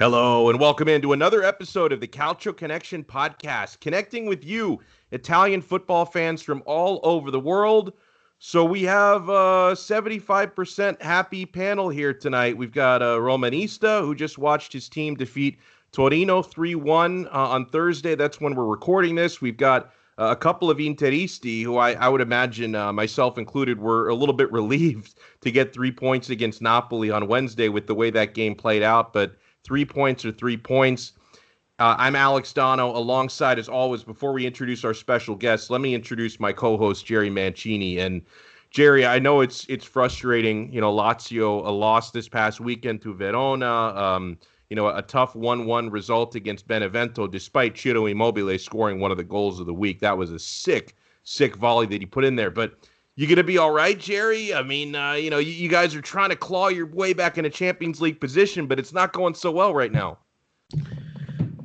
Hello, and welcome into another episode of the Calcio Connection podcast, connecting with you, Italian football fans from all over the world. So we have a 75% happy panel here tonight. We've got a Romanista who just watched his team defeat Torino 3-1 on Thursday. That's when we're recording this. We've got a couple of Interisti who I would imagine, myself included, were a little bit relieved to get 3 points against Napoli on Wednesday with the way that game played out, but 3 points are 3 points. I'm Alex Donno, alongside, as always, before we introduce our special guests, let me introduce my co-host, Jerry Mancini. And Jerry, I know it's frustrating, Lazio, a loss this past weekend to Verona, a tough 1-1 result against Benevento, despite Ciro Immobile scoring one of the goals of the week. That was a sick volley that he put in there. But you going to be all right, Jerry? I mean, you guys are trying to claw your way back in a Champions League position, but it's not going so well right now.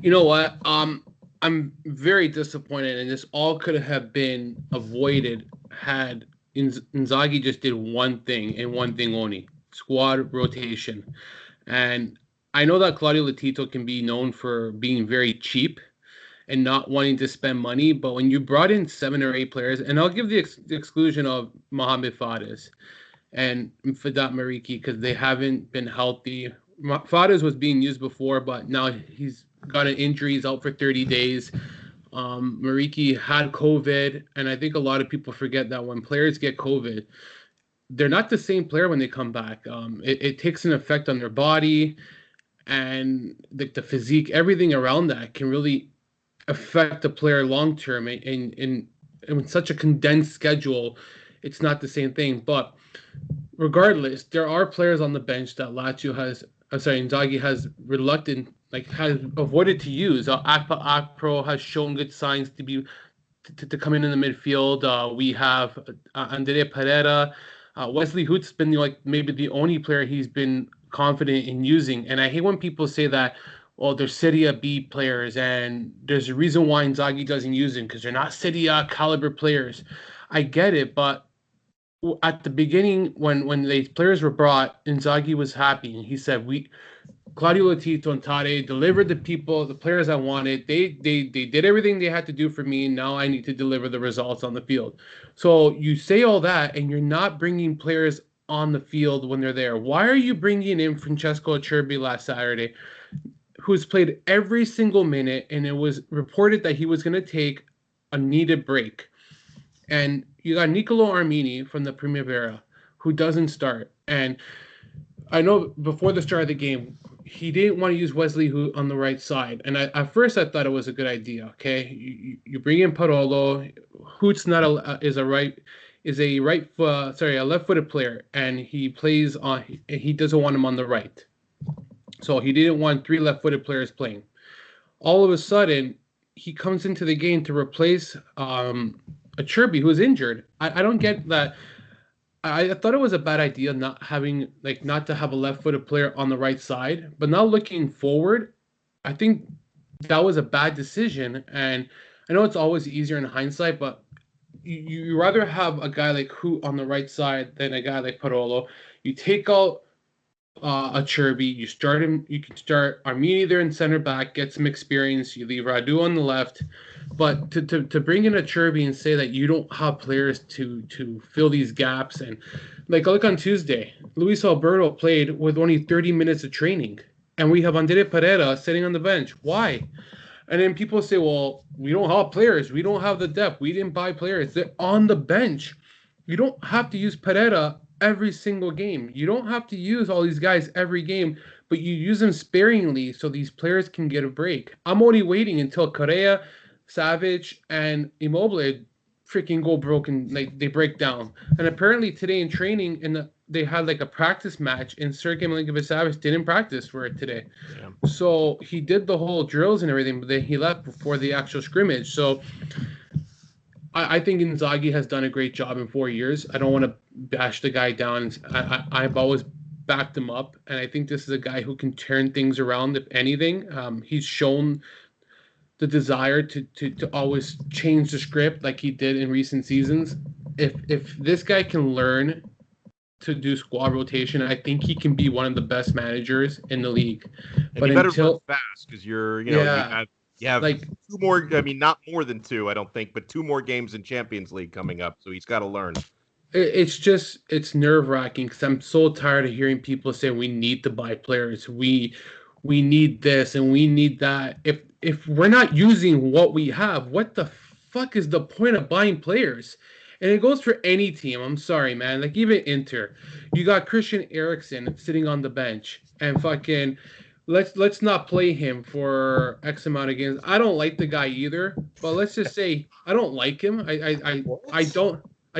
You know what? I'm very disappointed, and this all could have been avoided had Inzaghi just did one thing and one thing only: squad rotation. And I know that Claudio Lotito can be known for being very cheap and not wanting to spend money, but when you brought in 7 or 8 players, and I'll give the exclusion of Mohamed Fades and Fidat Mariki because they haven't been healthy. Fades was being used before, but now he's got an injury. He's out for 30 days. Mariki had COVID, and I think a lot of people forget that when players get COVID, they're not the same player when they come back. It takes an effect on their body, and the physique, everything around that can really affect the player long term. And in such a condensed schedule, it's not the same thing. But regardless, there are players on the bench that Inzaghi has has avoided to use. Akpro has shown good signs to come in the midfield. We have Andrea Pereira. Wesley Hoot's been maybe the only player he's been confident in using. And I hate when people say that, well, they're Serie B players, and there's a reason why Inzaghi doesn't use them because they're not Serie A caliber players. I get it, but at the beginning, when the players were brought, Inzaghi was happy, and he said, Claudio Lotito and Tade delivered the players I wanted. They did everything they had to do for me, and now I need to deliver the results on the field. So you say all that, and you're not bringing players on the field when they're there. Why are you bringing in Francesco Acerbi last Saturday, who's played every single minute, and it was reported that he was going to take a needed break? And you got Nicolo Armini from the Primavera, who doesn't start. And I know before the start of the game, he didn't want to use Wesley Hoot on the right side. And at first I thought it was a good idea. Okay, you bring in Parolo. Hoot's not a left-footed player, and he plays on. He doesn't want him on the right. So he didn't want 3 left-footed players playing. All of a sudden, he comes into the game to replace Acerbi, who is injured. I don't get that. I thought it was a bad idea not to have a left-footed player on the right side. But now looking forward, I think that was a bad decision. And I know it's always easier in hindsight, but you rather have a guy like Hoot on the right side than a guy like Parolo. You take out Acerbi, you start him. You can start Armini there in center back, get some experience. You leave Radu on the left, but to bring in Acerbi and say that you don't have players to fill these gaps, and look on Tuesday, Luis Alberto played with only 30 minutes of training, and we have Andrea Pereira sitting on the bench. Why? And then people say, well, we don't have players, we don't have the depth, we didn't buy players. They're on the bench. You don't have to use Pereira every single game. You don't have to use all these guys every game, but you use them sparingly so these players can get a break. I'm only waiting until Correa, Savage, and Immobile freaking go broken. They break down. And apparently today in training, they had a practice match, and Sergei Milinkovic-Savic didn't practice for it today. Yeah. So he did the whole drills and everything, but then he left before the actual scrimmage. So I think Inzaghi has done a great job in 4 years. I don't want to bash the guy down. I've always backed him up, and I think this is a guy who can turn things around, if anything. He's shown the desire to always change the script like he did in recent seasons. If this guy can learn to do squad rotation. I think he can be one of the best managers in the league. And but you better run fast because you have like 2 more. I mean, not more than 2, I don't think, but 2 more games in Champions League coming up. So he's got to learn. It's nerve-wracking because I'm so tired of hearing people say we need to buy players. We need this and we need that. If we're not using what we have, what the fuck is the point of buying players? And it goes for any team. I'm sorry, man. Like even Inter, you got Christian Eriksen sitting on the bench and fucking let's not play him for X amount of games. I don't like the guy either, but let's just say I don't like him. I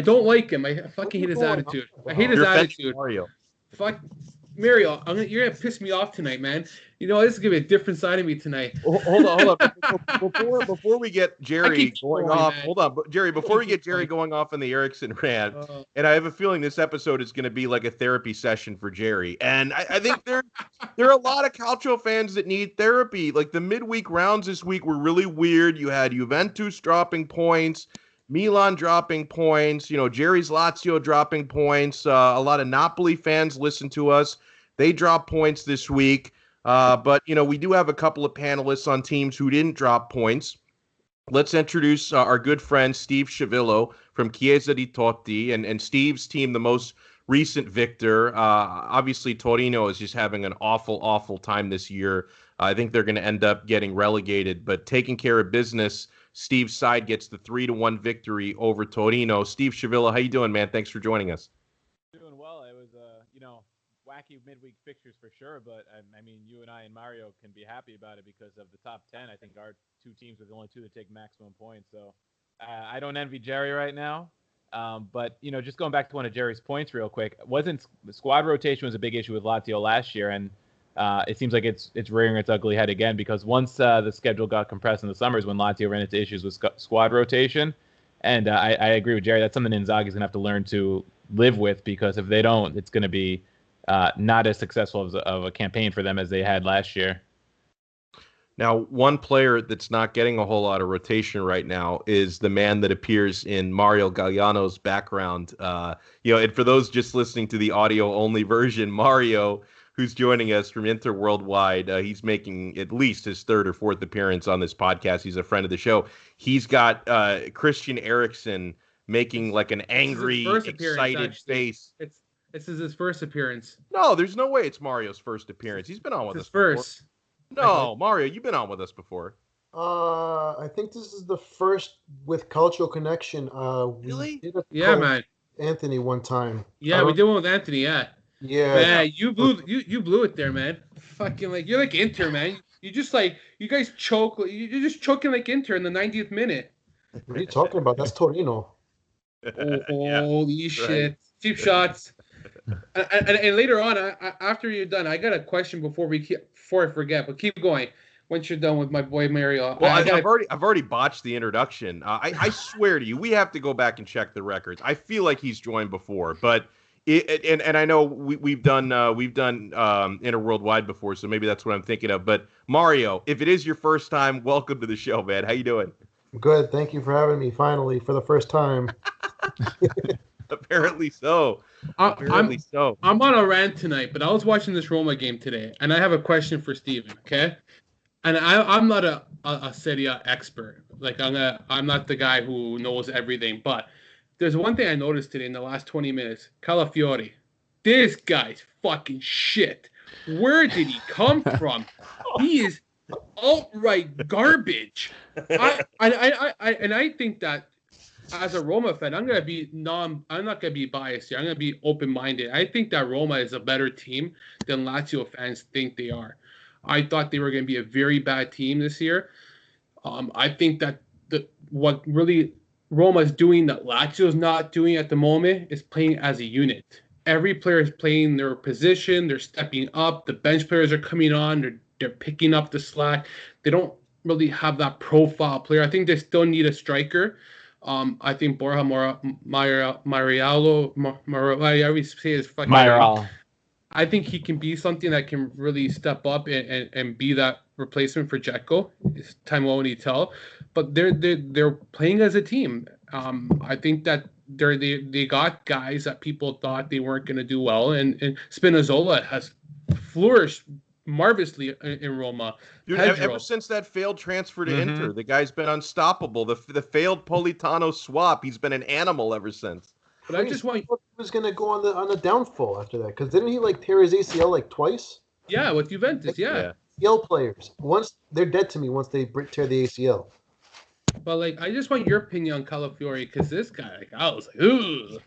don't like him. I fucking hate his attitude. I hate his attitude. Mario. Fuck Mario, you're gonna piss me off tonight, man. You know, this is gonna be a different side of me tonight. Hold on. Before we get Jerry going off, hold on, Jerry. Before we get Jerry going off on the Eriksen rant, and I have a feeling this episode is going to be like a therapy session for Jerry. And I think there are a lot of Calcio fans that need therapy. Like the midweek rounds this week were really weird. You had Juventus dropping points, Milan dropping points, Jerry's Lazio dropping points. A lot of Napoli fans listen to us. They drop points this week. But we do have a couple of panelists on teams who didn't drop points. Let's introduce our good friend Steve Sciavillo from Chiesa di Totti. And Steve's team, the most recent victor. Obviously, Torino is just having an awful, awful time this year. I think they're going to end up getting relegated. But taking care of business, Steve's side gets the 3-1 victory over Torino. Steve Sciavillo, how you doing, man? Thanks for joining us. Doing well. It was, wacky midweek fixtures for sure, but I mean, you and I and Mario can be happy about it because of the top 10. I think our 2 teams were the only 2 that take maximum points. So I don't envy Jerry right now. But just going back to one of Jerry's points real quick, squad rotation was a big issue with Lazio last year, and it seems like it's rearing its ugly head again because once the schedule got compressed in the summers when Lazio ran into issues with squad rotation, and I agree with Jerry, that's something Inzaghi's gonna have to learn to live with because if they don't, it's gonna be not as successful of a campaign for them as they had last year. Now, one player that's not getting a whole lot of rotation right now is the man that appears in Mario Gagliano's background. And for those just listening to the audio-only version, Mario, who's joining us from Inter Worldwide, he's making at least his 3rd or 4th appearance on this podcast. He's a friend of the show. He's got Christian Eriksen making like an angry, excited face. This is his first appearance. No, there's no way it's Mario's first appearance. He's been on with us before. First. No, Mario, you've been on with us before. I think this is the first with Calcio Connection. Really? Yeah, man. Anthony one time. Yeah, we did one with Anthony. Yeah. Yeah. Man, you blew it there, man. Fucking you're like Inter, man. You just you guys choke. You're just choking like Inter in the 90th minute. What are you talking about? That's Torino. Holy shit! Cheap shots. And later on, after you're done, I got a question before I forget. But keep going once you're done with my boy Mario. Well, I've already botched the introduction. I swear to you, we have to go back and check the records. I feel like he's joined before, but and I know we've done Inter Worldwide before, so maybe that's what I'm thinking of. But Mario, if it is your first time, welcome to the show, man. How you doing? Good. Thank you for having me. Finally, for the first time. Apparently so. I'm on a rant tonight, but I was watching this Roma game today, and I have a question for Steven, okay? And I'm not a Serie A expert. Like, I'm not the guy who knows everything, but there's one thing I noticed today in the last 20 minutes. Calafiori. This guy's fucking shit. Where did he come from? He is outright garbage. I think that as a Roma fan, I'm not gonna be biased here. I'm gonna be open-minded. I think that Roma is a better team than Lazio fans think they are. I thought they were gonna be a very bad team this year. I think that what really Roma is doing that Lazio is not doing at the moment is playing as a unit. Every player is playing their position. They're stepping up. The bench players are coming on. They're picking up the slack. They don't really have that profile player. I think they still need a striker. I think Borja Marialo, I always say his fucking name. I think he can be something that can really step up and be that replacement for Dzeko. Time will only tell. But they're playing as a team. I think that they got guys that people thought they weren't going to do well, and Spinazzola has flourished marvelously in Roma. Dude, Pedro, ever since that failed transfer to Mhm. Inter, the guy's been unstoppable. The failed Politano swap, he's been an animal ever since. but I just want, thought he was gonna go on the downfall after that, because didn't he like tear his ACL like twice? yeah, with Juventus, yeah. ACL players, once they're dead to me once they tear the ACL. But like, I just want your opinion on Calafiori, because this guy, like, I was like, ooh.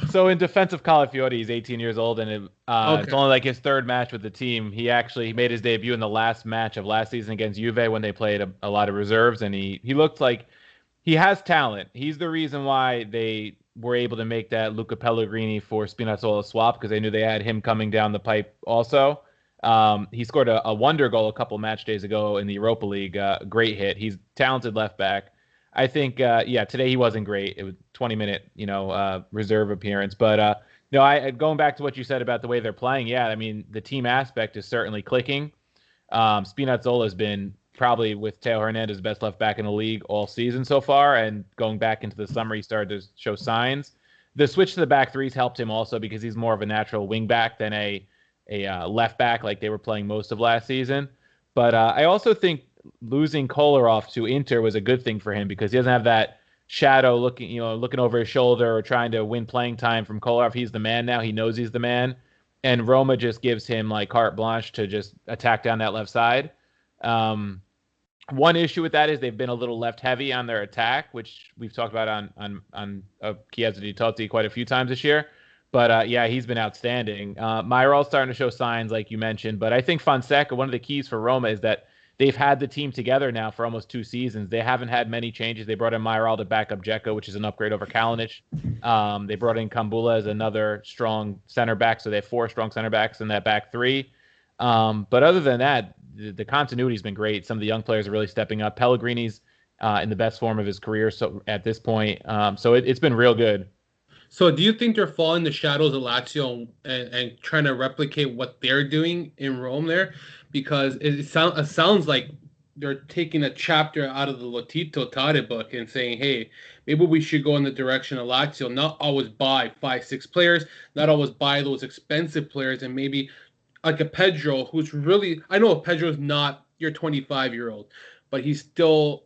So in defense of Calafiori, he's 18 years old, and Okay. it's only like his third match with the team. He actually made his debut in the last match of last season against Juve when they played a lot of reserves, and he looked like he has talent. He's the reason why they were able to make that Luca Pellegrini for Spinazzola swap, because they knew they had him coming down the pipe also. He scored a wonder goal a couple match days ago in the Europa League. Great hit. He's talented left back. I think, today he wasn't great. It was 20-minute, reserve appearance. But I going back to what you said about the way they're playing. Yeah, I mean, the team aspect is certainly clicking. Spinazzola has been probably, with Teo Hernandez, the best left back in the league all season so far. And going back into the summer, he started to show signs. The switch to the back threes helped him also because he's more of a natural wing back than a left back like they were playing most of last season. But I also think losing Kolarov to Inter was a good thing for him because he doesn't have that shadow looking over his shoulder or trying to win playing time from Kolarov. He's the man now. He knows he's the man. And Roma just gives him like carte blanche to just attack down that left side. One issue with that is they've been a little left heavy on their attack, which we've talked about on Chiesa di Totti quite a few times this year. But he's been outstanding. Mayoral's starting to show signs, like you mentioned. But I think Fonseca, one of the keys for Roma is that they've had the team together now for almost 2 seasons. They haven't had many changes. They brought in Mayoral to back up Dzeko, which is an upgrade over Kalinic. They brought in Kambula as another strong center back, so they have 4 strong center backs in that back three. But other than that, the continuity's been great. Some of the young players are really stepping up. Pellegrini's in the best form of his career so at this point. So it's been real good. So do you think they're following the shadows of Lazio and trying to replicate what they're doing in Rome there? Because it sounds like they're taking a chapter out of the Lotito Tade book and saying, hey, maybe we should go in the direction of Lazio, not always buy 5-6 players, not always buy those expensive players, and maybe like a Pedro, who's really, I know Pedro's not your 25-year-old, but he's still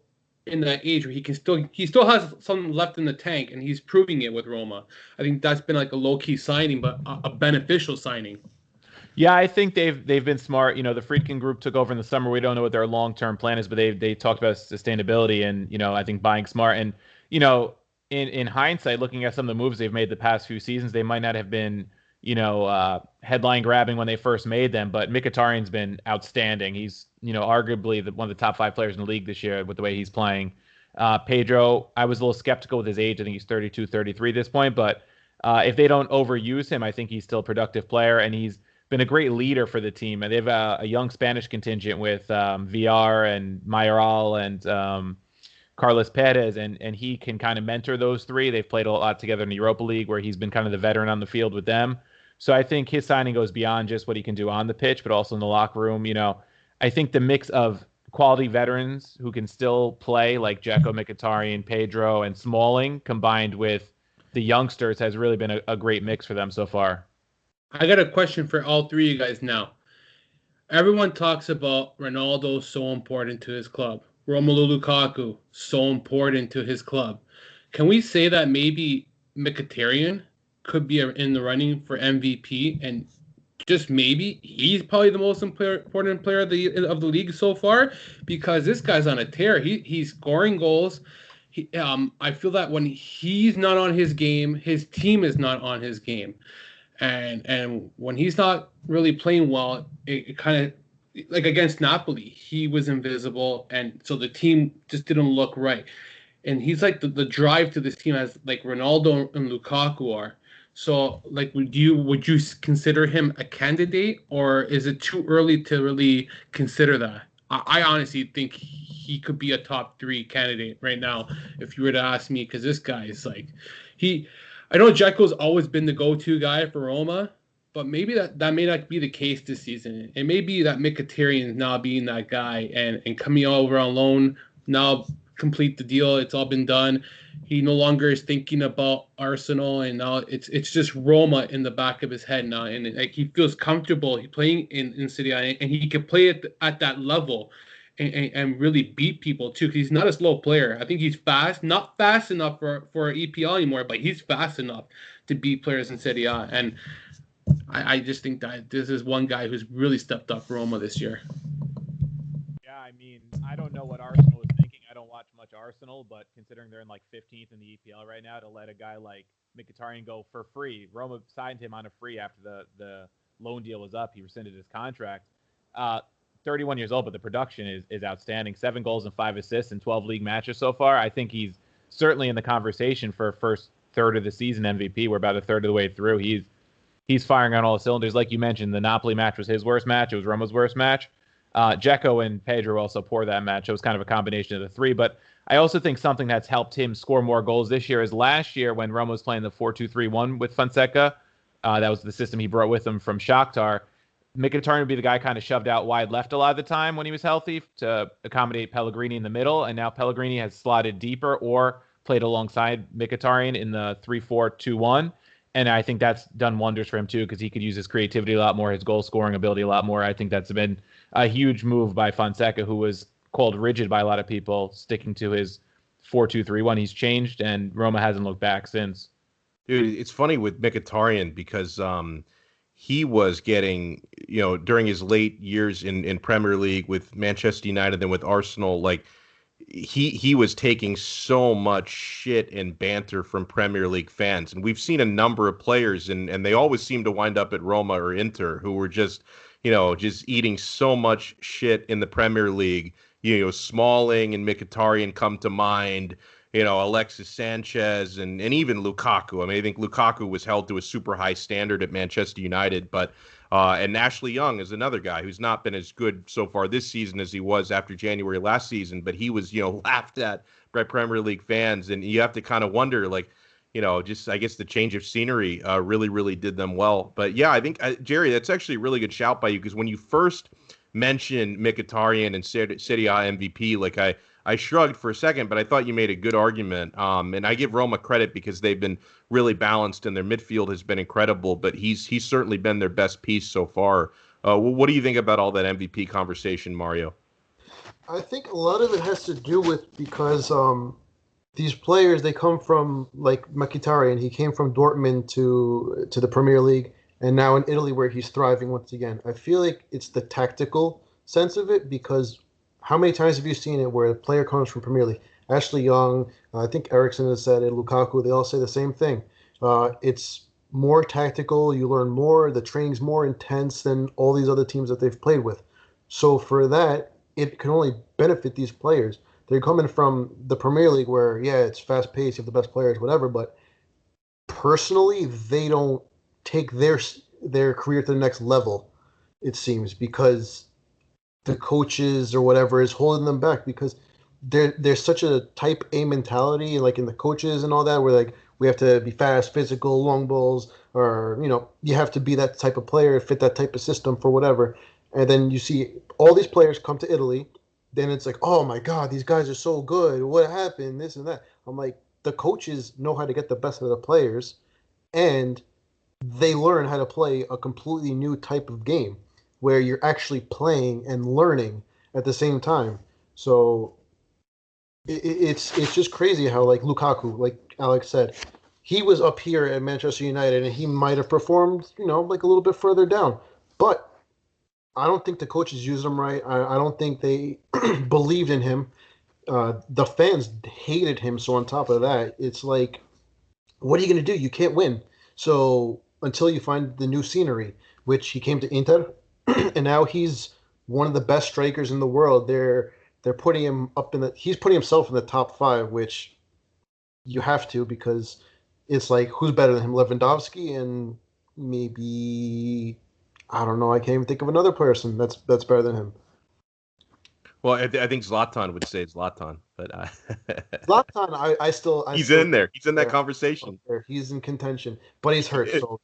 in that age where he still has something left in the tank, and he's proving it with Roma. I think that's been like a low-key signing, but a beneficial signing. Yeah, I think they've been smart. The Friedkin group took over in the summer. We don't know what their long-term plan is, but they talked about sustainability and I think buying smart. And in hindsight, looking at some of the moves they've made the past few seasons, they might not have been headline grabbing when they first made them. But Mkhitaryan's been outstanding. He's arguably one of the top 5 players in the league this year with the way he's playing. Pedro, I was a little skeptical with his age. I think he's 32, 33 at this point. But if they don't overuse him, I think he's still a productive player, and he's been a great leader for the team. And they have a young Spanish contingent with VR and Mayoral and Carlos Perez, and he can kind of mentor those 3. They've played a lot together in the Europa League where he's been kind of the veteran on the field with them. So I think his signing goes beyond just what he can do on the pitch, but also in the locker room. I think the mix of quality veterans who can still play, like Dzeko, Mkhitaryan, Pedro, and Smalling, combined with the youngsters, has really been a great mix for them so far. I got a question for all 3 of you guys now. Everyone talks about Ronaldo so important to his club. Romelu Lukaku, so important to his club. Can we say that maybe Mkhitaryan could be in the running for MVP, and just maybe he's probably the most important player of the league so far, because this guy's on a tear. He's scoring goals. I feel that when he's not on his game, his team is not on his game, and when he's not really playing well, it kind of, like against Napoli, he was invisible, and so the team just didn't look right. And he's like the drive to this team as like Ronaldo and Lukaku are. So, like, would you consider him a candidate, or is it too early to really consider that? I honestly think he could be a top 3 candidate right now, if you were to ask me, because this guy is like, I know Dzeko's always been the go-to guy for Roma, but maybe that may not be the case this season. It may be that Mkhitaryan is now being that guy and coming over on loan now complete the deal. It's all been done. He no longer is thinking about Arsenal, and now it's just Roma in the back of his head now, and like he feels comfortable playing in Serie A, and he can play at that level, and really beat people too. Because he's not a slow player. I think he's fast, not fast enough for EPL anymore, but he's fast enough to beat players in Serie A. And I just think that this is one guy who's really stepped up for Roma this year. Yeah, I mean, I don't know what Arsenal is thinking. I don't watch much Arsenal, but considering they're in like 15th in the EPL right now, to let a guy like Mkhitaryan go for free. Roma signed him on a free after the loan deal was up. He rescinded his contract. 31 years old, but the production is outstanding. 7 goals and 5 assists in 12 league matches so far. I think he's certainly in the conversation for first third of the season MVP. We're about a third of the way through. He's firing on all cylinders. Like you mentioned, the Napoli match was his worst match. It was Roma's worst match. Dzeko and Pedro also pour that match. It was kind of a combination of the three. But I also think something that's helped him score more goals this year is last year when Roma was playing the 4-2-3-1 with Fonseca. That was the system he brought with him from Shakhtar. Mkhitaryan would be the guy kind of shoved out wide left a lot of the time when he was healthy to accommodate Pellegrini in the middle. And now Pellegrini has slotted deeper or played alongside Mkhitaryan in the 3-4-2-1. And I think that's done wonders for him, too, because he could use his creativity a lot more, his goal-scoring ability a lot more. I think that's been a huge move by Fonseca, who was called rigid by a lot of people, sticking to his 4-2-3-1. He's changed, and Roma hasn't looked back since. Dude, it's funny with Mkhitaryan because he was getting, during his late years in Premier League with Manchester United and with Arsenal, like, he was taking so much shit and banter from Premier League fans. And we've seen a number of players, and they always seem to wind up at Roma or Inter, who were just eating so much shit in the Premier League. Smalling and Mkhitaryan come to mind, Alexis Sanchez and even Lukaku. I mean, I think Lukaku was held to a super high standard at Manchester United, but and Ashley Young is another guy who's not been as good so far this season as he was after January last season, but he was, laughed at by Premier League fans. And you have to kind of wonder, like, just I guess the change of scenery really, really did them well. But yeah, I think, Jerry, that's actually a really good shout by you, because when you first mentioned Mkhitaryan and Serie A MVP, like I shrugged for a second, but I thought you made a good argument. And I give Roma credit because they've been really balanced and their midfield has been incredible, but he's certainly been their best piece so far. What do you think about all that MVP conversation, Mario? I think a lot of it has to do with because these players, they come from, like Mkhitaryan, he came from Dortmund to the Premier League, and now in Italy where he's thriving once again. I feel like it's the tactical sense of it, because how many times have you seen it where a player comes from Premier League? Ashley Young, I think Eriksson has said it, Lukaku, they all say the same thing. It's more tactical, you learn more, the training's more intense than all these other teams that they've played with. So for that, it can only benefit these players. They're coming from the Premier League where, yeah, it's fast-paced, you have the best players, whatever, but personally, they don't take their career to the next level, it seems, because the coaches or whatever is holding them back, because there's such a type A mentality, like in the coaches and all that, where like we have to be fast, physical, long balls, or you have to be that type of player, fit that type of system for whatever. And then you see all these players come to Italy, then it's like, oh my God, these guys are so good. What happened? This and that. I'm like, the coaches know how to get the best of the players, and they learn how to play a completely new type of game where you're actually playing and learning at the same time. So it's just crazy how, like, Lukaku, like Alex said, he was up here at Manchester United and he might have performed, like a little bit further down. But I don't think the coaches used him right. I don't think they believed in him. The fans hated him. So on top of that, it's like, what are you going to do? You can't win. So until you find the new scenery, which he came to Inter, and now he's one of the best strikers in the world. They're putting him he's putting himself in the top 5, which you have to, because it's like, who's better than him? Lewandowski and maybe, I don't know, I can't even think of another person that's better than him. Well, I think Zlatan would say Zlatan, but Zlatan, I still he's in there. He's in that conversation. He's in contention, but he's hurt, so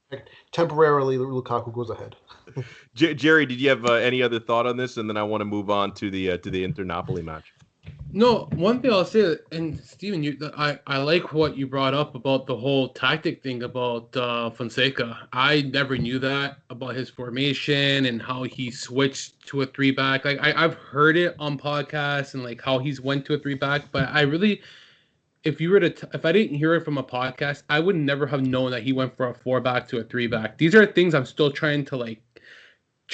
temporarily Lukaku goes ahead. Jerry, did you have any other thought on this? And then I want to move on to the Inter Napoli match. No, one thing I'll say, and Steven, I like what you brought up about the whole tactic thing about Fonseca. I never knew that about his formation and how he switched to a three back. Like I've heard it on podcasts and like how he's went to a three back, but I really, if I didn't hear it from a podcast, I would never have known that he went from a four back to a three back. These are things I'm still trying to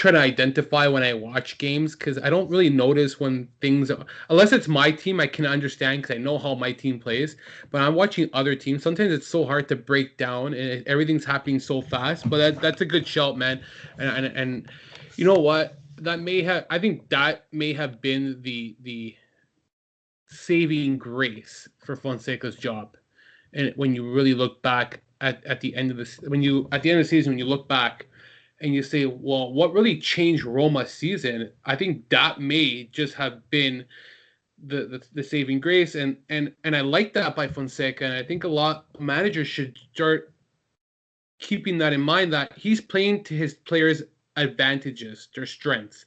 identify when I watch games because I don't really notice when things, unless it's my team, I can understand because I know how my team plays. But I'm watching other teams. Sometimes it's so hard to break down and everything's happening so fast. But that's a good shout, man. And you know what? I think that may have been the saving grace for Fonseca's job. And when you really look back at the end of this, at the end of the season, when you look back and you say, well, what really changed Roma's season? I think that may just have been the saving grace, and I like that by Fonseca, and I think a lot of managers should start keeping that in mind, that he's playing to his players' advantages, their strengths.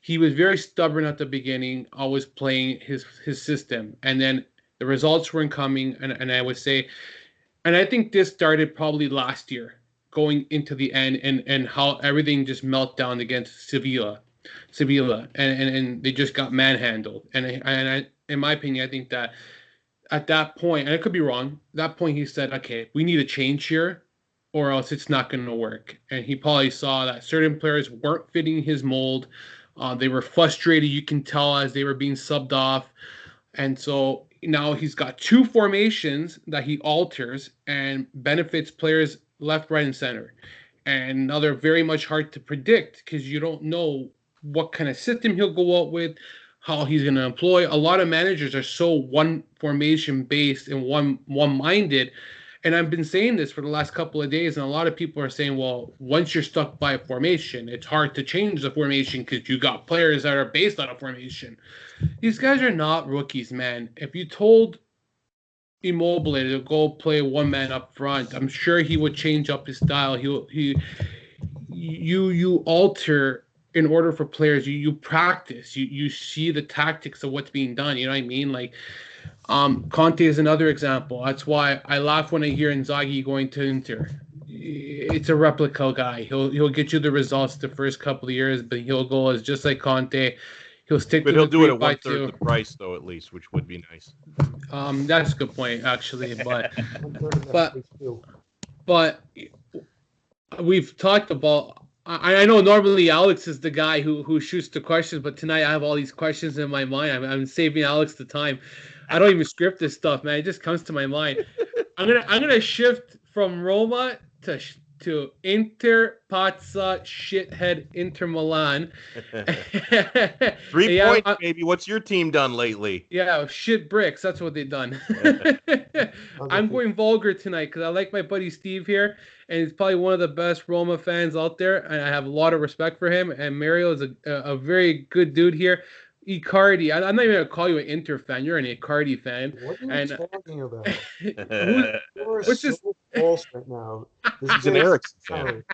He was very stubborn at the beginning, always playing his system, and then the results weren't coming, and I would say, and I think this started probably last year, going into the end, and how everything just melted down against Sciavillo, and they just got manhandled. And I, in my opinion, I think that at that point, and I could be wrong, at that point he said, okay, we need a change here, or else it's not going to work. And he probably saw that certain players weren't fitting his mold. They were frustrated, you can tell, as they were being subbed off. And so now he's got two formations that he alters and benefits players left, right, and center. And now they're very much hard to predict because you don't know what kind of system he'll go out with, how he's going to employ. A lot of managers are so one formation based and one minded. And I've been saying this for the last couple of days, and a lot of people are saying, well, once you're stuck by a formation, it's hard to change the formation because you got players that are based on a formation. These guys are not rookies, man. If you told Immobile to go play one man up front, I'm sure he would change up his style. You alter in order for players. You practice. You see the tactics of what's being done. You know what I mean? Like, Conte is another example. That's why I laugh when I hear Inzaghi going to Inter. It's a replica guy. He'll get you the results the first couple of years, but he'll go as just like Conte. He'll stick. But he'll do it at 1/3 the price, though, at least, which would be nice. That's a good point, actually. But we've talked about. I know normally Alex is the guy who shoots the questions, but tonight I have all these questions in my mind. I'm saving Alex the time. I don't even script this stuff, man. It just comes to my mind. I'm gonna shift from Roma to Inter Pazza shithead Inter Milan. 3 points, baby. What's your team done lately? Yeah, shit bricks. That's what they've done. I'm going vulgar tonight because I like my buddy Steve here, and he's probably one of the best Roma fans out there, and I have a lot of respect for him. And Mario is a very good dude here. Icardi. I'm not even gonna call you an Inter fan. You're an Icardi fan. What are you talking about? What's this? False right now. He's an Eriksen fan.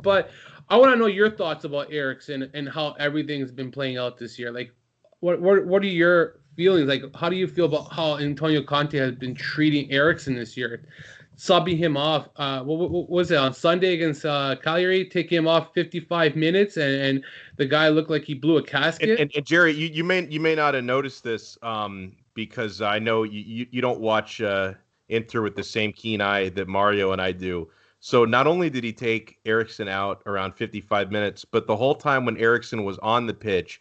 But I want to know your thoughts about Eriksen and how everything's been playing out this year. Like, what are your feelings? Like, how do you feel about how Antonio Conte has been treating Eriksen this year? Subbing him off, what was it, on Sunday against Cagliari, taking him off 55 minutes, and the guy looked like he blew a casket. And Jerry, you may not have noticed this because I know you don't watch Inter with the same keen eye that Mario and I do. So not only did he take Eriksen out around 55 minutes, but the whole time when Eriksen was on the pitch,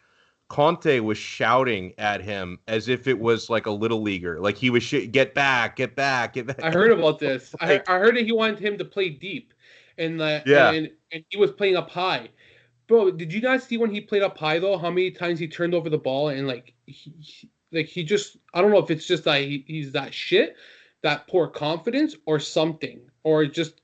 Conte was shouting at him as if it was like a little leaguer. Like he was get back, get back, get back. I heard about this. I heard that he wanted him to play deep, and and he was playing up high. Bro, did you not see when he played up high though? How many times he turned over the ball and he just, I don't know if it's just that he's that shit, that poor confidence or something, or just.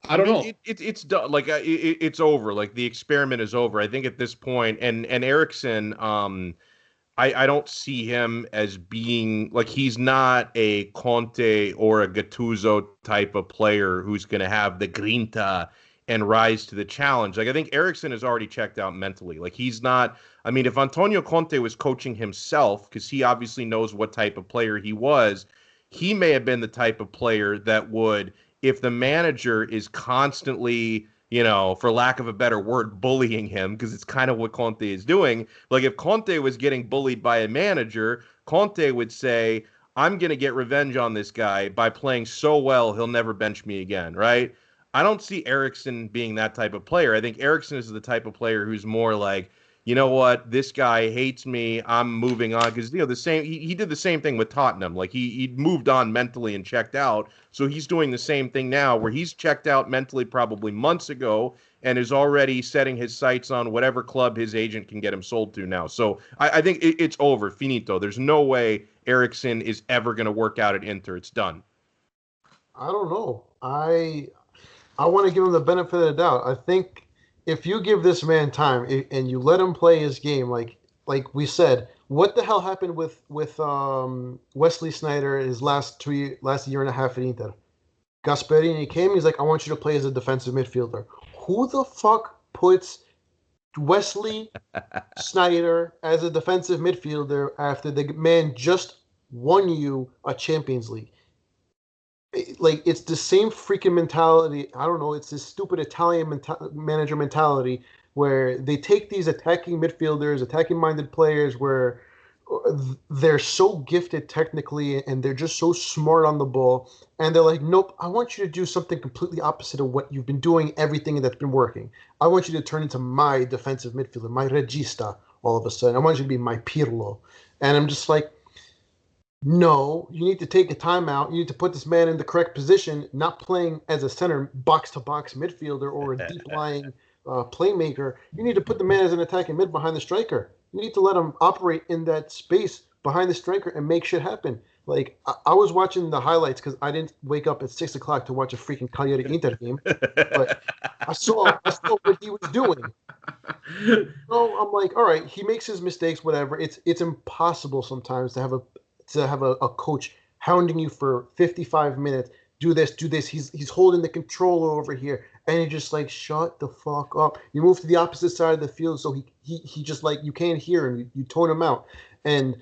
I don't know. It's done. Like it's over. Like the experiment is over. I think at this point, and Eriksen, I don't see him as being like, he's not a Conte or a Gattuso type of player who's going to have the grinta and rise to the challenge. Like, I think Eriksen has already checked out mentally. Like, he's not, I mean, if Antonio Conte was coaching himself, because he obviously knows what type of player he was, he may have been the type of player that would, if the manager is constantly, for lack of a better word, bullying him, because it's kind of what Conte is doing. Like, if Conte was getting bullied by a manager, Conte would say, I'm going to get revenge on this guy by playing so well he'll never bench me again, right? I don't see Eriksen being that type of player. I think Eriksen is the type of player who's more like, you know what, this guy hates me, I'm moving on. Because, he did the same thing with Tottenham. Like, he moved on mentally and checked out. So he's doing the same thing now, where he's checked out mentally probably months ago and is already setting his sights on whatever club his agent can get him sold to now. So I think it's over, finito. There's no way Eriksen is ever going to work out at Inter. It's done. I don't know. I want to give him the benefit of the doubt. I think if you give this man time and you let him play his game, like we said, what the hell happened with Wesley Sneijder his last year and a half at Inter? Gasperini came. He's like, I want you to play as a defensive midfielder. Who the fuck puts Wesley Sneijder as a defensive midfielder after the man just won you a Champions League? Like, it's the same freaking mentality. I don't know. It's this stupid Italian manager mentality where they take these attacking midfielders, attacking-minded players where they're so gifted technically and they're just so smart on the ball. And they're like, nope, I want you to do something completely opposite of what you've been doing, everything that's been working. I want you to turn into my defensive midfielder, my regista, all of a sudden. I want you to be my Pirlo. And I'm just like, no, you need to take a timeout. You need to put this man in the correct position, not playing as a center box-to-box midfielder or a deep-lying playmaker. You need to put the man as an attacking mid behind the striker. You need to let him operate in that space behind the striker and make shit happen. Like, I was watching the highlights because I didn't wake up at 6 o'clock to watch a freaking Cagliari Inter game. But I saw what he was doing. So I'm like, all right, he makes his mistakes, whatever. It's impossible sometimes to have a coach hounding you for 55 minutes. Do this. He's holding the controller over here, and you're just like, shut the fuck up. You move to the opposite side of the field, so he just, like, you can't hear him. You tone him out, and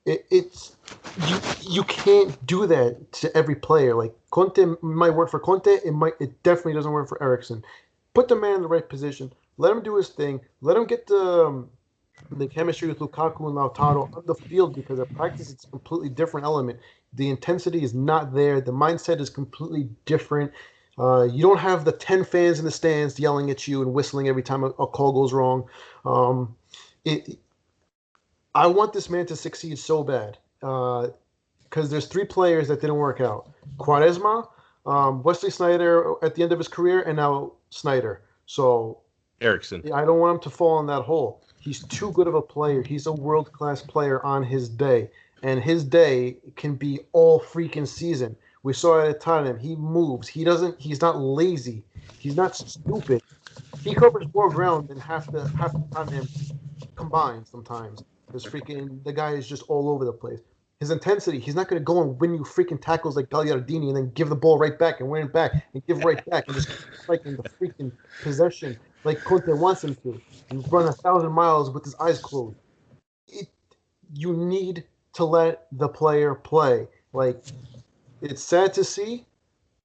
you can't do that to every player. Like, Conte might work for Conte. It definitely doesn't work for Eriksen. Put the man in the right position. Let him do his thing. Let him get the chemistry with Lukaku and Lautaro on the field, because at practice it's a completely different element. The intensity is not there. The mindset is completely different. You don't have the 10 fans in the stands yelling at you and whistling every time a call goes wrong. I want this man to succeed so bad because there's 3 players that didn't work out. Quaresma, Wesley Sneijder at the end of his career, and now Sneijder. So Eriksen. I don't want him to fall in that hole. He's too good of a player. He's a world-class player on his day. And his day can be all freaking season. We saw it at Tottenham. He moves. He's not lazy. He's not stupid. He covers more ground than half the Tottenham combined sometimes. The guy is just all over the place. His intensity, he's not going to go and win you freaking tackles like Gagliardini and then give the ball right back and win it back and give right back and just like in the freaking possession like Conte wants him to. And run 1,000 miles with his eyes closed. You need to let the player play. Like, it's sad to see,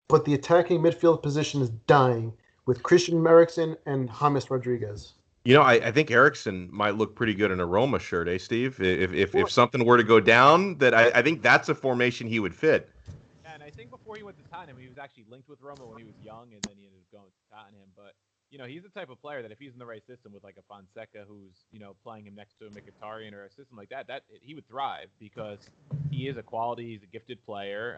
but the attacking midfield position is dying with Christian Eriksen and James Rodriguez. I think Eriksen might look pretty good in a Roma shirt, Steve? If something were to go down, that I think that's a formation he would fit. Yeah, and I think before he went to Tottenham, he was actually linked with Roma when he was young, and then he ended up going to Tottenham. But he's the type of player that if he's in the right system with like a Fonseca who's playing him next to a Mkhitaryan or a system like that, he would thrive because he is a quality, he's a gifted player.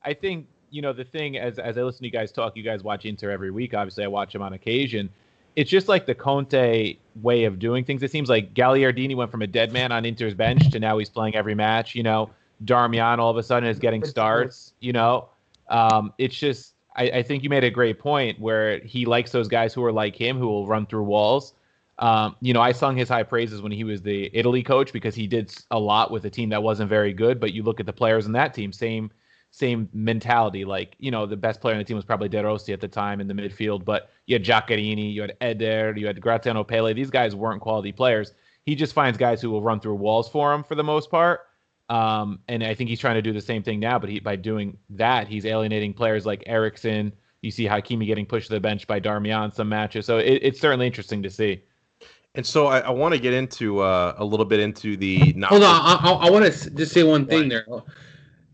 I think the thing as I listen to you guys talk, you guys watch Inter every week. Obviously, I watch him on occasion. It's just like the Conte way of doing things. It seems like Gagliardini went from a dead man on Inter's bench to now he's playing every match. Darmian all of a sudden is getting starts. It's just. I think you made a great point where he likes those guys who are like him, who will run through walls. I sung his high praises when he was the Italy coach because he did a lot with a team that wasn't very good. But you look at the players in that team, same same mentality. Like, the best player on the team was probably De Rossi at the time in the midfield, but you had Giaccherini, you had Eder, you had Graziano Pele. These guys weren't quality players. He just finds guys who will run through walls for him for the most part. And I think he's trying to do the same thing now, but by doing that, he's alienating players like Eriksen. You see Hakimi getting pushed to the bench by Darmian some matches. So it's certainly interesting to see. And so I want to get into a little bit into the. Hold on, I want to just say one thing there,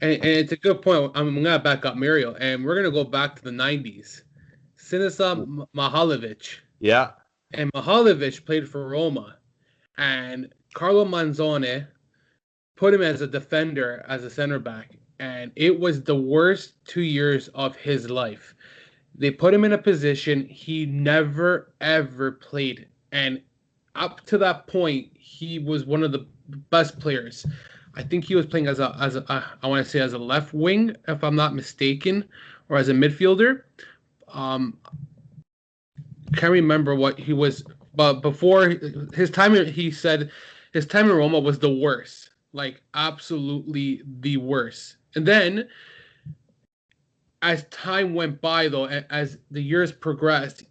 and it's a good point. I'm gonna back up Mario, and we're gonna go back to the '90s. Siniša Mihajlović. Yeah. And Mihajlović played for Roma, and Carlo Manzoni put him as a defender, as a center back, and it was the worst 2 years of his life. They put him in a position he never ever played, and up to that point, he was one of the best players. I think he was playing as a I want to say as a left wing, if I'm not mistaken, or as a midfielder. Can't remember what he was, but before his time, he said his time in Roma was the worst, like absolutely the worst. And then, as time went by, though, as the years progressed,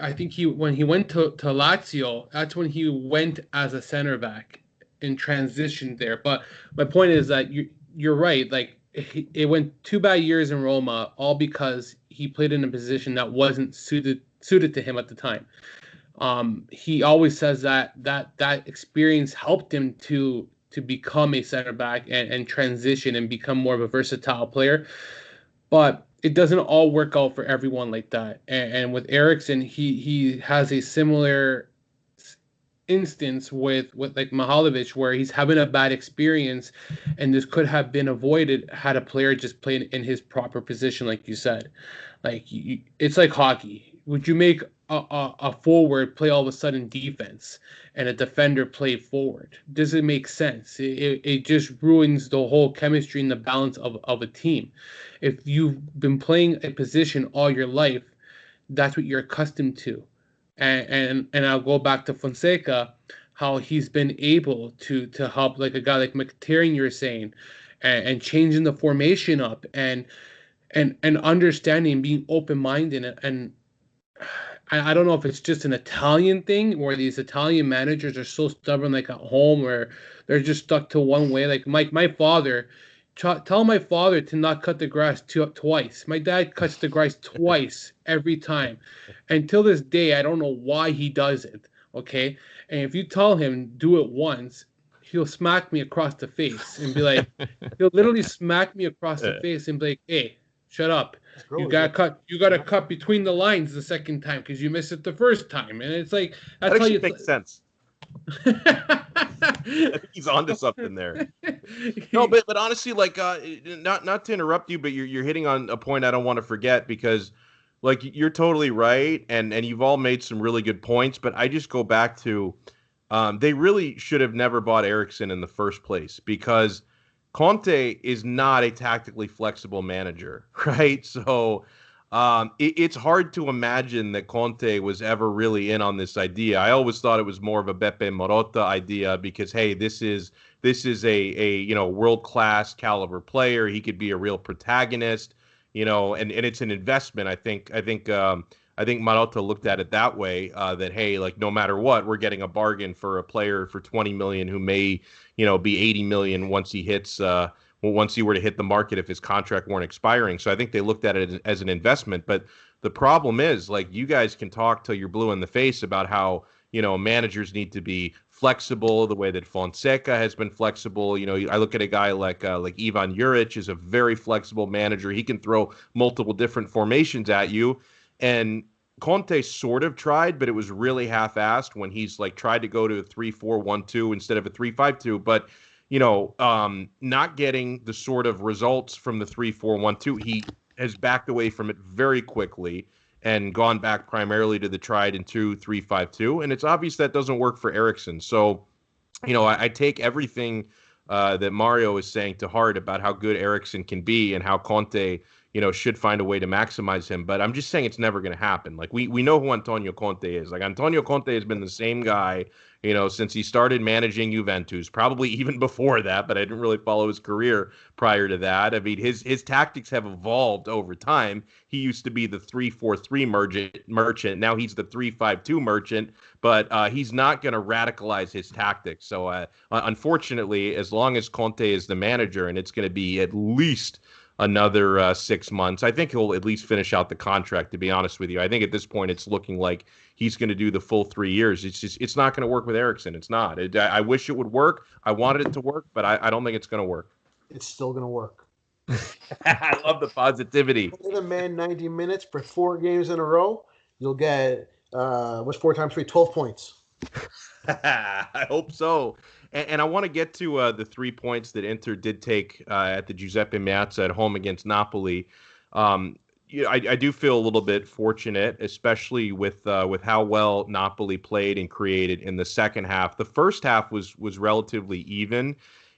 I think when he went to Lazio, that's when he went as a center back and transitioned there. But my point is that you're right. Like it went 2 bad years in Roma, all because he played in a position that wasn't suited to him at the time. He always says that experience helped him to become a center back and transition and become more of a versatile player. But it doesn't all work out for everyone like that. And with Eriksen, he has a similar instance with like Mihajlović, where he's having a bad experience, and this could have been avoided had a player just played in his proper position, like you said. Like it's like hockey. Would you make a forward play all of a sudden defense and a defender play forward? Doesn't make sense. It just ruins the whole chemistry and the balance of a team. If you've been playing a position all your life, that's what you're accustomed to. And I'll go back to Fonseca, how he's been able to help, like a guy like Mkhitaryan, you were saying, and changing the formation up and understanding, being open-minded. And I don't know if it's just an Italian thing, where these Italian managers are so stubborn, like at home, where they're just stuck to one way. Like my father, tell my father to not cut the grass twice. My dad cuts the grass twice every time. Until this day, I don't know why he does it, okay? And if you tell him do it once, he'll smack me across the face and be like, he'll literally smack me across the face and be like, hey, shut up. You gotta cut between the lines the second time because you missed it the first time. And it's like, that's that how you makes sense. I think he's onto something there. No, but honestly, like, not to interrupt you, but you're hitting on a point I don't want to forget, because like you're totally right, and you've all made some really good points. But I just go back to they really should have never bought Eriksen in the first place, because Conte is not a tactically flexible manager, right? So it's hard to imagine that Conte was ever really in on this idea. I always thought it was more of a Beppe Marotta idea, because hey, this is a world-class caliber player. He could be a real protagonist, and it's an investment. I think Marotta looked at it that way, that hey, like no matter what, we're getting a bargain for a player for 20 million who may, be 80 million once he hits once he were to hit the market if his contract weren't expiring. So I think they looked at it as an investment. But the problem is, like, you guys can talk till you're blue in the face about how, managers need to be flexible, the way that Fonseca has been flexible. I look at a guy like Ivan Juric is a very flexible manager. He can throw multiple different formations at you. And Conte sort of tried, but it was really half-assed when he's like tried to go to a 3-4-1-2 instead of a 3-5-2. But not getting the sort of results from the 3-4-1-2, he has backed away from it very quickly and gone back primarily to the tried and true 3-5-2. And it's obvious that doesn't work for Eriksen. So, I take everything that Mario is saying to heart about how good Eriksen can be and how Conte, should find a way to maximize him. But I'm just saying it's never going to happen. Like we know who Antonio Conte is. Like Antonio Conte has been the same guy, since he started managing Juventus, probably even before that, but I didn't really follow his career prior to that. I mean, his tactics have evolved over time. He used to be the 3-4-3 merchant. Now he's the 3-5-2 merchant, but he's not going to radicalize his tactics. So unfortunately, as long as Conte is the manager, and it's going to be at least another 6 months. I think he'll at least finish out the contract, to be honest with you. I think at this point it's looking like he's going to do the full 3 years. It's not going to work with Eriksson. It's not. I wish it would work. I wanted it to work, but I don't think it's going to work. It's still going to work. I love the positivity. Play the man 90 minutes for 4 games in a row. You'll get, what's 4 times 3? 12 points. I hope so. And I want to get to the 3 points that Inter did take at the Giuseppe Meazza at home against Napoli. I do feel a little bit fortunate, especially with how well Napoli played and created in the second half. The first half was relatively even.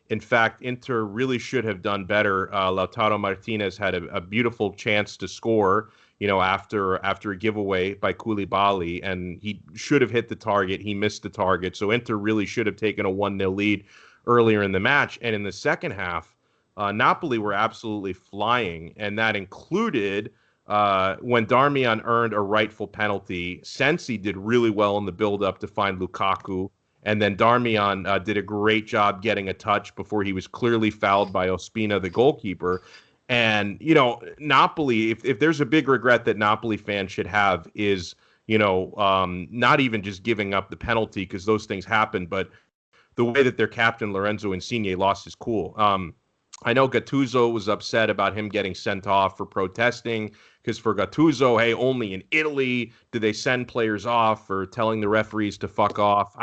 In fact, Inter really should have done better. Lautaro Martinez had a beautiful chance to score, after a giveaway by Koulibaly, and he should have hit the target. He missed the target. So Inter really should have taken a 1-0 lead earlier in the match. And in the second half, Napoli were absolutely flying, and that included when Darmian earned a rightful penalty. Sensi did really well in the build-up to find Lukaku, and then Darmian did a great job getting a touch before he was clearly fouled by Ospina, the goalkeeper. And, Napoli, if there's a big regret that Napoli fans should have is, not even just giving up the penalty, because those things happen, but the way that their captain, Lorenzo Insigne, lost his cool. I know Gattuso was upset about him getting sent off for protesting, because for Gattuso, hey, only in Italy do they send players off for telling the referees to fuck off.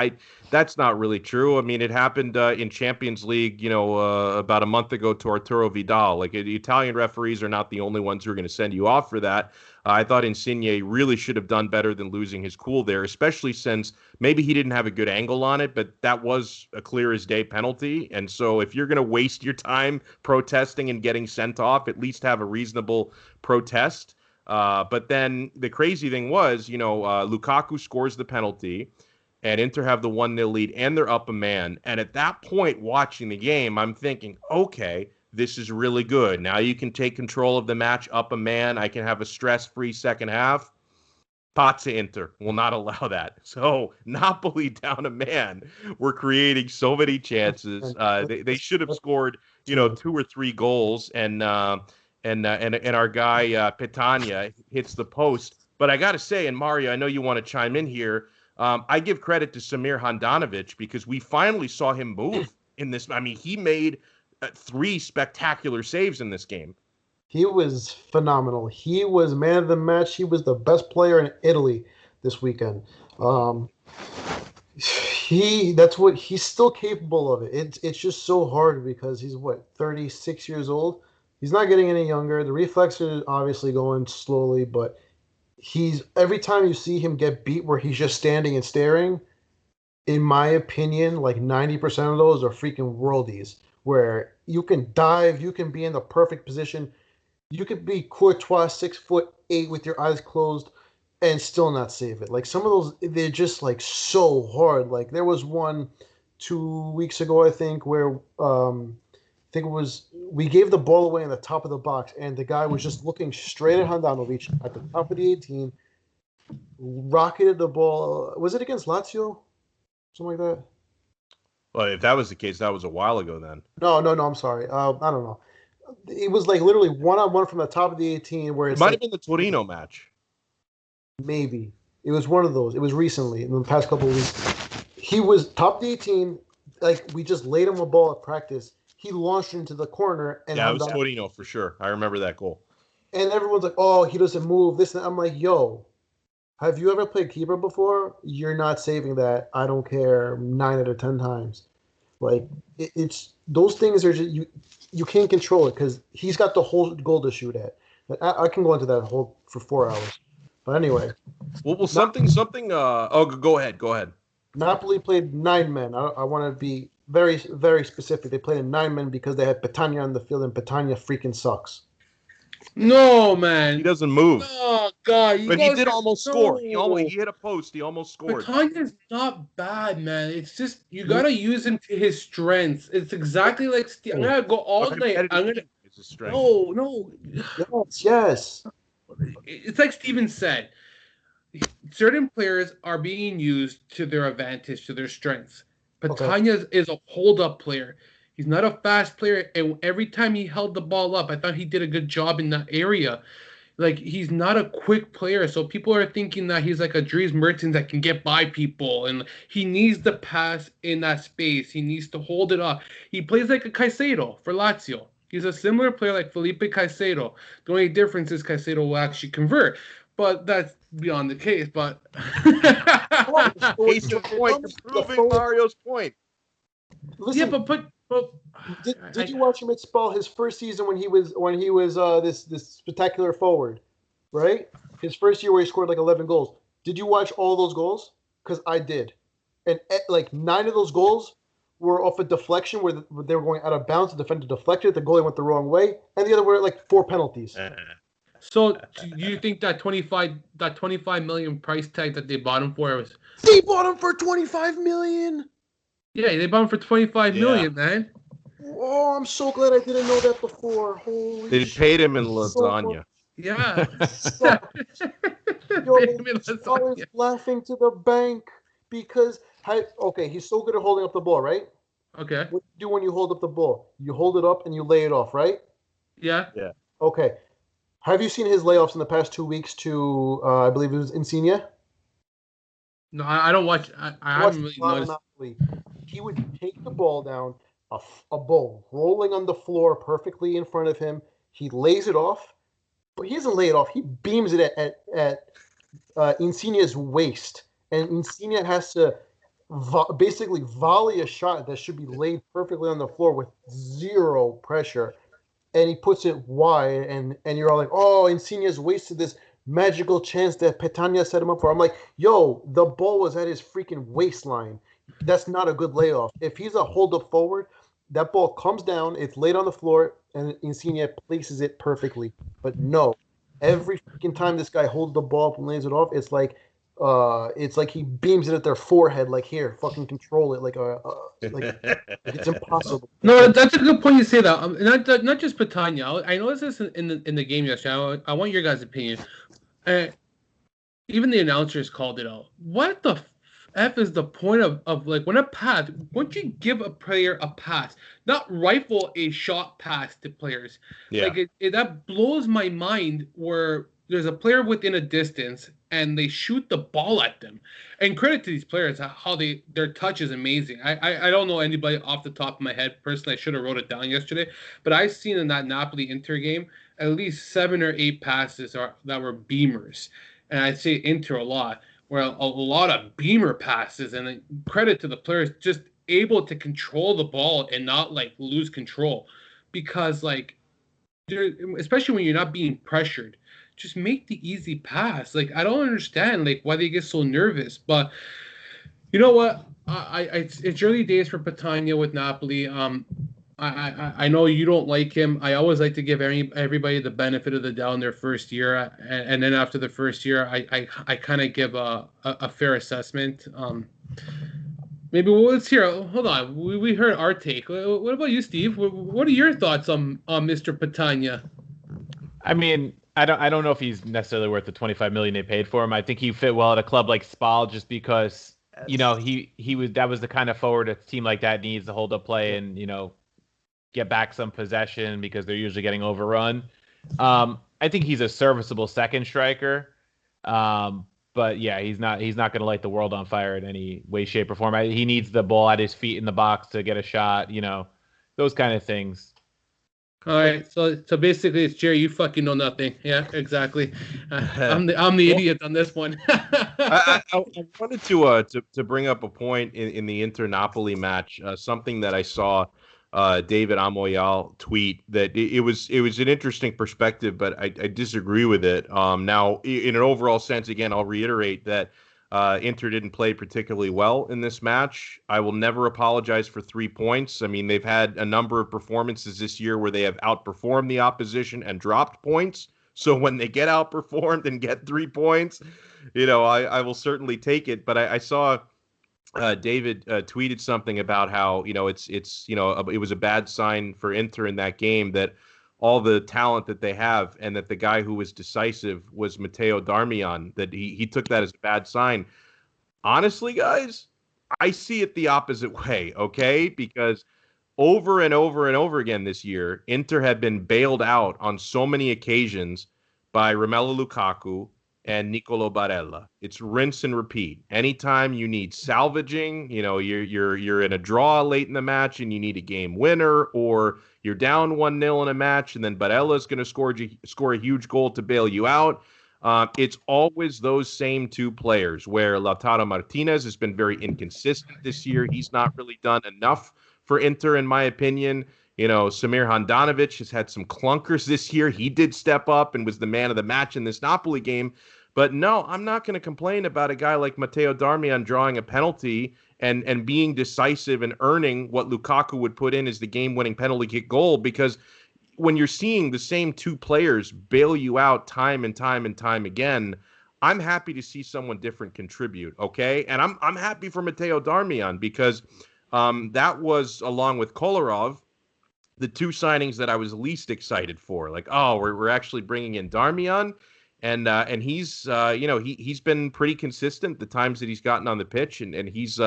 That's not really true. I mean, it happened in Champions League, about a month ago to Arturo Vidal. Like, the Italian referees are not the only ones who are going to send you off for that. I thought Insigne really should have done better than losing his cool there, especially since maybe he didn't have a good angle on it, but that was a clear as day penalty. And so if you're going to waste your time protesting and getting sent off, at least have a reasonable protest. But then the crazy thing was, Lukaku scores the penalty, and Inter have the 1-0 lead, and they're up a man. And at that point, watching the game, I'm thinking, okay, this is really good. Now you can take control of the match, up a man. I can have a stress-free second half. Pazza Inter will not allow that. So Napoli down a man were creating so many chances. They should have scored, 2 or 3 goals, and our guy Petagna hits the post. But I got to say, and Mario, I know you want to chime in here. I give credit to Samir Handanovic, because we finally saw him move in this. I mean, he made 3 spectacular saves in this game. He was phenomenal. He was man of the match. He was the best player in Italy this weekend. He's still capable of it. It's just so hard because he's 36 years old. He's not getting any younger. The reflexes are obviously going slowly, but every time you see him get beat where he's just standing and staring, in my opinion, like 90% of those are freaking worldies, where you can dive, you can be in the perfect position, you could be Courtois 6'8" with your eyes closed and still not save it. Like, some of those, they're just like so hard. Like, there was one 2 weeks ago, I think, where we gave the ball away in the top of the box, and the guy was just looking straight at Handanovic at the top of the 18, rocketed the ball. Was it against Lazio? Something like that? Well, if that was the case, that was a while ago then. No, I'm sorry. I don't know. It was like literally one-on-one from the top of the 18 where it might have been the Torino match. Maybe. It was one of those. It was recently, in the past couple of weeks. He was top of the 18, like, we just laid him a ball at practice. He launched into the corner. And yeah, it was Torino for sure. I remember that goal. And everyone's like, oh, he doesn't move, this and that. I'm like, yo, have you ever played keeper before? You're not saving that. I don't care, 9 out of 10 times. Like, it's those things are just, you can't control it, because he's got the whole goal to shoot at. I can go into that for 4 hours. But anyway. Well, something. Go ahead. Napoli played 9 men. I want to be very, very specific. They played in 9 men because they had Petagna on the field, and Petagna freaking sucks. No, man. He doesn't move. Oh God, But he did almost score. He No. hit a post. He almost scored. Patanya's not bad, man. It's just you gotta use him to his strengths. It's exactly like Steve. I'm gonna go all night. I'm gonna It's a strength. no. Yes. It's like Steven said. Certain players are being used to their advantage, to their strengths. Patanya is a hold-up player. He's not a fast player, and every time he held the ball up, I thought he did a good job in that area. Like, he's not a quick player, so people are thinking that he's like a Dries Mertens that can get by people, and he needs the pass in that space. He needs to hold it up. He plays like a Caicedo for Lazio. He's a similar player like Felipe Caicedo. The only difference is Caicedo will actually convert, but that's beyond the case. But Case in point, proving Mario's point. Listen, yeah, but did you watch him at Spal his first season when he was this spectacular forward, right? His first year where he scored like 11 goals. Did you watch all those goals? Because I did, and like 9 of those goals were off a deflection where they were going out of bounds. The defender deflected, the goalie went the wrong way, and the other were like 4 penalties. So do you think that 25 million price tag that they bought him for was? They bought him for 25 million. Yeah, they bought him for 25 million, man. Oh, I'm so glad I didn't know that before. Holy They paid him in lasagna. Yeah. Yo, I was laughing to the bank because he's so good at holding up the ball, right? Okay. What do you do when you hold up the ball? You hold it up and you lay it off, right? Yeah. Yeah. Okay. Have you seen his layoffs in the past 2 weeks to, I believe it was Insigne? No, I don't watch. I haven't really noticed. He would take the ball down, a ball rolling on the floor perfectly in front of him. He lays it off, but he doesn't lay it off. He beams it at Insigne's waist, and Insigne has to basically volley a shot that should be laid perfectly on the floor with zero pressure. And he puts it wide, and you're all like, oh, Insigne's wasted this magical chance that Petagna set him up for. I'm like, yo, the ball was at his freaking waistline. That's not a good layoff. If he's a hold-up forward, that ball comes down, it's laid on the floor, and Insigne places it perfectly. But no, every freaking time this guy holds the ball up and lays it off, it's like he beams it at their forehead, like, here, fucking control it, like it's impossible. No, that's a good point you say that. Not just Petagna. I noticed this in the game yesterday. I want your guys' opinion. Even the announcers called it out. What the F is the point of like when a pass? Once you give a player a pass, not rifle a shot pass to players. Yeah. Like that blows my mind. Where there's a player within a distance and they shoot the ball at them. And credit to these players, how their touch is amazing. I don't know anybody off the top of my head personally. I should have wrote it down yesterday, but I've seen in that Napoli Inter game at least 7 or 8 passes that were beamers, and I'd say Inter a lot. Where a lot of beamer passes, and credit to the players just able to control the ball and not like lose control, because like, especially when you're not being pressured, just make the easy pass. Like, I don't understand like why they get so nervous, but you know what? It's early days for Petagna with Napoli. I know you don't like him. I always like to give everybody the benefit of the doubt in their first year, and then after the first year, I kind of give a fair assessment. Maybe let's hear. Hold on, we heard our take. What about you, Steve? What are your thoughts on Mr. Petagna? I mean, I don't know if he's necessarily worth the 25 million they paid for him. I think he fit well at a club like Spal just because that was the kind of forward a team like that needs to hold up play and get back some possession because they're usually getting overrun. I think he's a serviceable second striker. But yeah, he's not going to light the world on fire in any way, shape, or form. He needs the ball at his feet in the box to get a shot, those kind of things. All right, so basically it's Jerry. You fucking know nothing. Yeah, exactly. I'm the idiot on this one. I wanted to bring up a point in the Inter-Napoli match, something that I saw David Amoyal tweet that it was an interesting perspective, but I disagree with it. Now, in an overall sense, again, I'll reiterate that Inter didn't play particularly well in this match. I will never apologize for 3 points. I mean, they've had a number of performances this year where they have outperformed the opposition and dropped points. So when they get outperformed and get 3 points, I will certainly take it. But I saw David tweeted something about how, it was a bad sign for Inter in that game that all the talent that they have, and that the guy who was decisive was Matteo Darmian, that he took that as a bad sign. Honestly, guys, I see it the opposite way, okay? Because over and over and over again this year, Inter had been bailed out on so many occasions by Romelu Lukaku and Nicolo Barella. It's rinse and repeat. Anytime you need salvaging, you're in a draw late in the match and you need a game winner, or you're down 1-0 in a match and then Barella is going to score a huge goal to bail you out. It's always those same 2 players, where Lautaro Martinez has been very inconsistent this year. He's not really done enough for Inter, in my opinion. Samir Handanovic has had some clunkers this year. He did step up and was the man of the match in this Napoli game. But no, I'm not going to complain about a guy like Matteo Darmian drawing a penalty and being decisive and earning what Lukaku would put in as the game-winning penalty kick goal, because when you're seeing the same 2 players bail you out time and time and time again, I'm happy to see someone different contribute, okay? And I'm happy for Matteo Darmian, because that was, along with Kolarov, the 2 signings that I was least excited for. Like, we're actually bringing in Darmian, and he's he's been pretty consistent the times that he's gotten on the pitch, and he's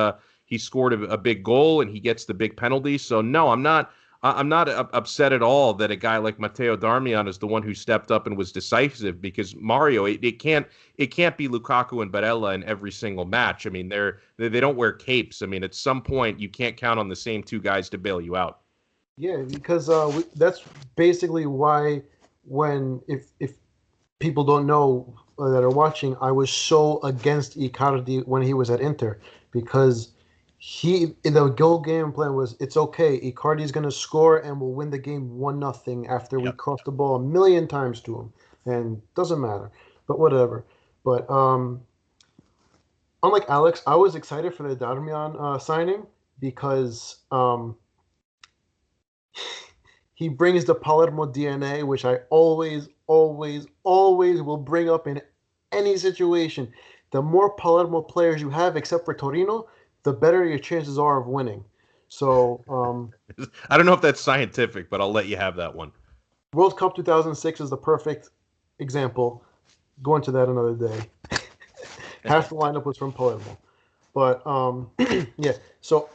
scored a big goal and he gets the big penalty. So no, I'm not upset at all that a guy like Matteo Darmian is the one who stepped up and was decisive, because Mario, it can't be Lukaku and Barella in every single match. I mean, they don't wear capes. I mean, at some point you can't count on the same 2 guys to bail you out. Yeah, because that's basically why, if people don't know that are watching, I was so against Icardi when he was at Inter, because the goal game plan was, it's okay, Icardi's going to score and we'll win the game 1-0 after we cross the ball 1,000,000 times to him, and doesn't matter, but whatever. But unlike Alex, I was excited for the Darmian signing, because he brings the Palermo DNA, which I always will bring up in any situation. The more Palermo players you have, except for Torino, the better your chances are of winning. So I don't know if that's scientific, but I'll let you have that one. World Cup 2006 is the perfect example. Go into that another day. Half the lineup was from Palermo. But yeah, so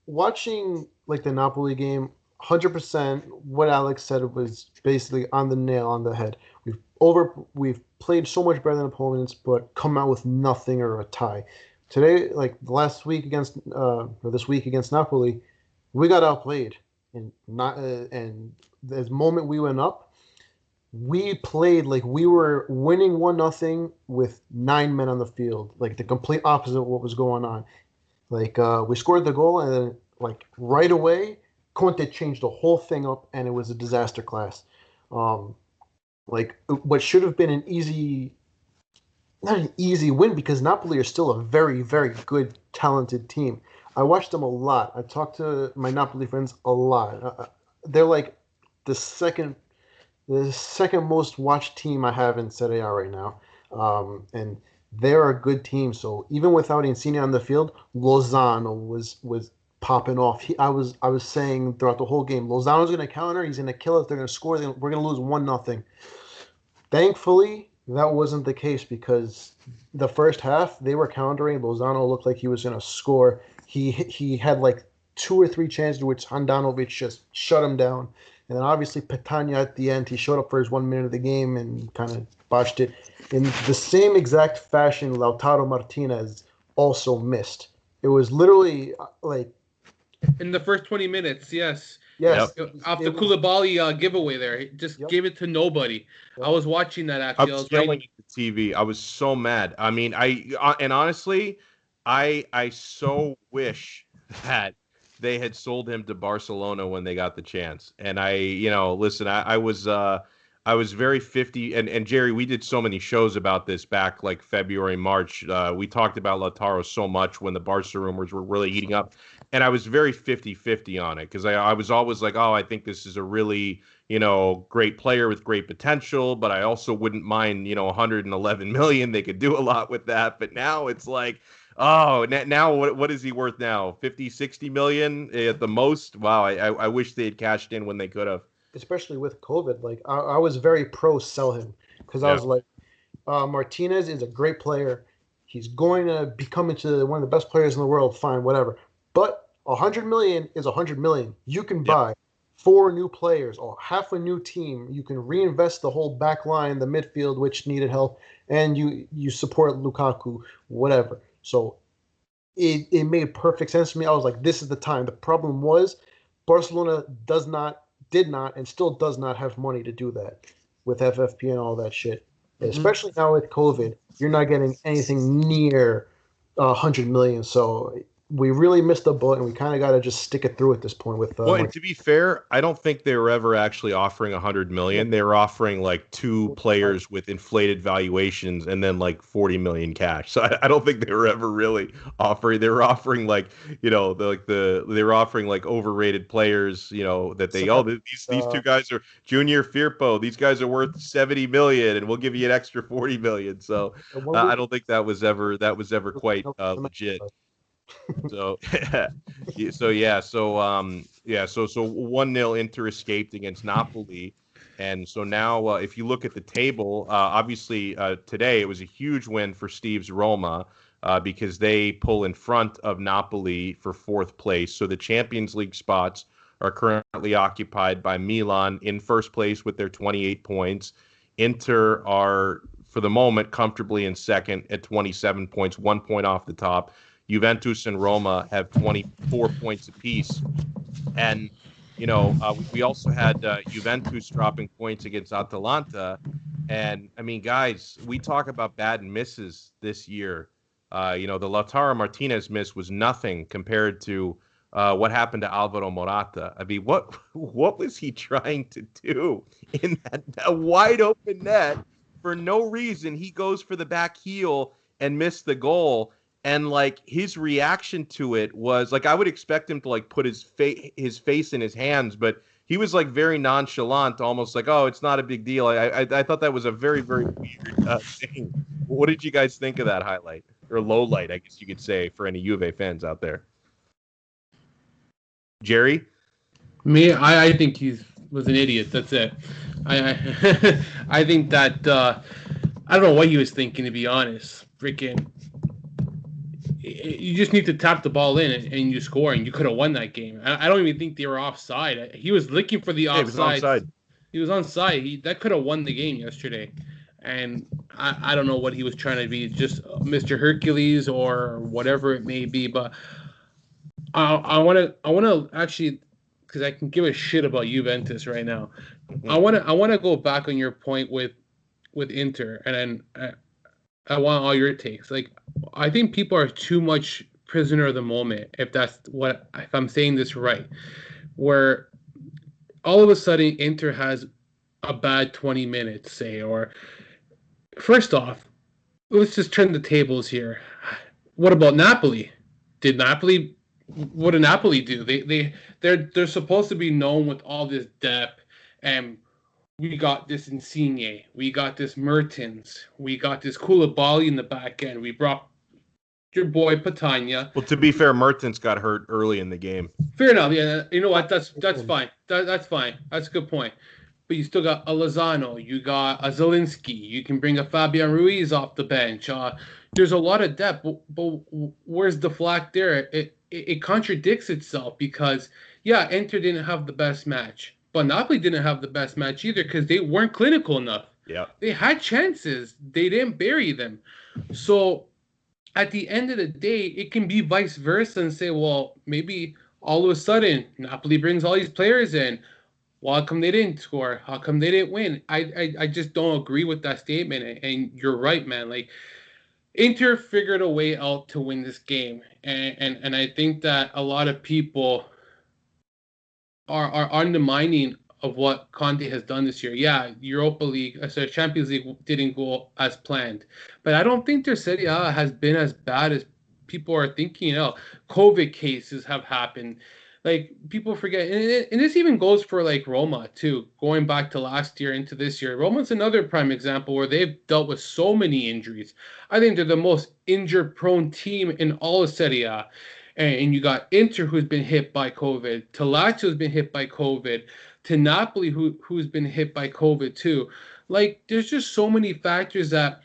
watching like the Napoli game, 100% what Alex said was basically on the nail on the head. We've played so much better than opponents, but come out with nothing or a tie. Today, like this week against Napoli, we got outplayed, and the moment we went up, we played like we were winning 1-0 with 9 men on the field, like the complete opposite of what was going on. Like we scored the goal, and then like right away, Conte changed the whole thing up, and it was a disaster class. Like what should have been not an easy win, because Napoli are still a very, very good, talented team. I watched them a lot. I talked to my Napoli friends a lot. They're like the second most watched team I have in Serie A right now, and they're a good team. So even without Insigne on the field, Lozano was popping off. I was saying throughout the whole game, Lozano's going to counter. He's going to kill us. They're going to score. We're going to lose 1-0. Thankfully, that wasn't the case, because the first half they were countering. Lozano looked like he was going to score. He had like 2 or 3 chances which Handanovic just shut him down. And then obviously Petagna at the end, he showed up for his 1 minute of the game and kind of botched it. In the same exact fashion, Lautaro Martinez also missed. It was literally like in the first 20 minutes, yes. Yes. Yep. Off the Koulibaly giveaway there. He just gave it to nobody. Yep. I was watching that, actually. I was yelling at the TV. I was so mad. I mean, and honestly, I so wish that they had sold him to Barcelona when they got the chance. And listen, I was I was very 50, and Jerry, we did so many shows about this back like February, March. We talked about Lautaro so much when the Barca rumors were really heating up. And I was very 50-50 on it because I was always like, oh, I think this is a really, great player with great potential, but I also wouldn't mind, 111 million. They could do a lot with that. But now it's like, oh, now what is he worth now? 50, 60 million at the most? Wow, I wish they had cashed in when they could have. Especially with COVID. Like I was very pro sell him because I Yeah. was like, Martinez is a great player. He's going to become into one of the best players in the world. Fine, whatever. But 100 million is 100 million. You can buy 4 new players or half a new team. You can reinvest the whole back line, the midfield, which needed help, and you support Lukaku, whatever. So it made perfect sense to me. I was like, this is the time. The problem was Barcelona did not, and still does not have money to do that with FFP and all that shit. Mm-hmm. Especially now with COVID, you're not getting anything near 100 million. So we really missed the boat, and we kind of got to just stick it through at this point. With Well, and to be fair, I don't think they were ever actually offering 100 million. They were offering like 2 players with inflated valuations and then like 40 million cash. So I don't think they were ever really offering. They were offering like, they were offering like overrated players, that these 2 guys are Junior Firpo. These guys are worth 70 million, and we'll give you an extra 40 million. So I don't think that was ever quite legit. So, so 1-0 Inter escaped against Napoli, and so now if you look at the table, obviously today it was a huge win for Steve's Roma because they pull in front of Napoli for 4th place. So the Champions League spots are currently occupied by Milan in first place with their 28 points. Inter are for the moment comfortably in second at 27 points, 1 point off the top. Juventus and Roma have 24 points apiece. And, we also had Juventus dropping points against Atalanta. And, I mean, guys, we talk about bad misses this year. The Lautaro Martinez miss was nothing compared to what happened to Alvaro Morata. I mean, what was he trying to do in that wide open net? For no reason, he goes for the back heel and missed the goal. And like his reaction to it was like I would expect him to like put his face in his hands, but he was like very nonchalant, almost like, oh, it's not a big deal. I thought that was a very, very weird thing. What did you guys think of that highlight or low light, I guess you could say, for any Juve fans out there? Jerry? Me, I think he was an idiot. That's it. I think that I don't know what he was thinking, to be honest. Freaking. You just need to tap the ball in and you score, and you could have won that game. I don't even think they were offside. He was looking for the offside. He was onside. That could have won the game yesterday. And I don't know what he was trying to be, just Mr. Hercules or whatever it may be. But I want to actually, because I can give a shit about Juventus right now. Mm-hmm. I want to go back on your point with Inter, and then I want all your takes. Like, I think people are too much prisoner of the moment, if I'm saying this right, where all of a sudden Inter has a bad 20 minutes, say, or first off, let's just turn the tables here. What about Napoli? What did Napoli do? They're supposed to be known with all this depth, and we got this Insigne, we got this Mertens, we got this Koulibaly in the back end. We brought your boy Patania. Well, to be fair, Mertens got hurt early in the game. Fair enough. Yeah, you know what? That's fine. That's fine. That's a good point. But you still got a Lozano. You got a Zielinski. You can bring a Fabian Ruiz off the bench. There's a lot of depth, but where's the flack there? It contradicts itself because, yeah, Inter didn't have the best match. But Napoli didn't have the best match either because they weren't clinical enough. Yeah, they had chances. They didn't bury them. So at the end of the day, it can be vice versa and say, well, maybe all of a sudden Napoli brings all these players in. Well, how come they didn't score? How come they didn't win? I just don't agree with that statement. And you're right, man. Like, Inter figured a way out to win this game. And I think that a lot of people are undermining of what Conte has done this year. Yeah, Champions League didn't go as planned, but I don't think their Serie A has been as bad as people are thinking. COVID cases have happened. Like, people forget, and this even goes for like Roma too. Going back to last year into this year, Roma's another prime example where they've dealt with so many injuries. I think they're the most injury-prone team in all of Serie A. And you got Inter, who's been hit by COVID. To Lazio, who's been hit by COVID. To Napoli, who's been hit by COVID too. Like, there's just so many factors that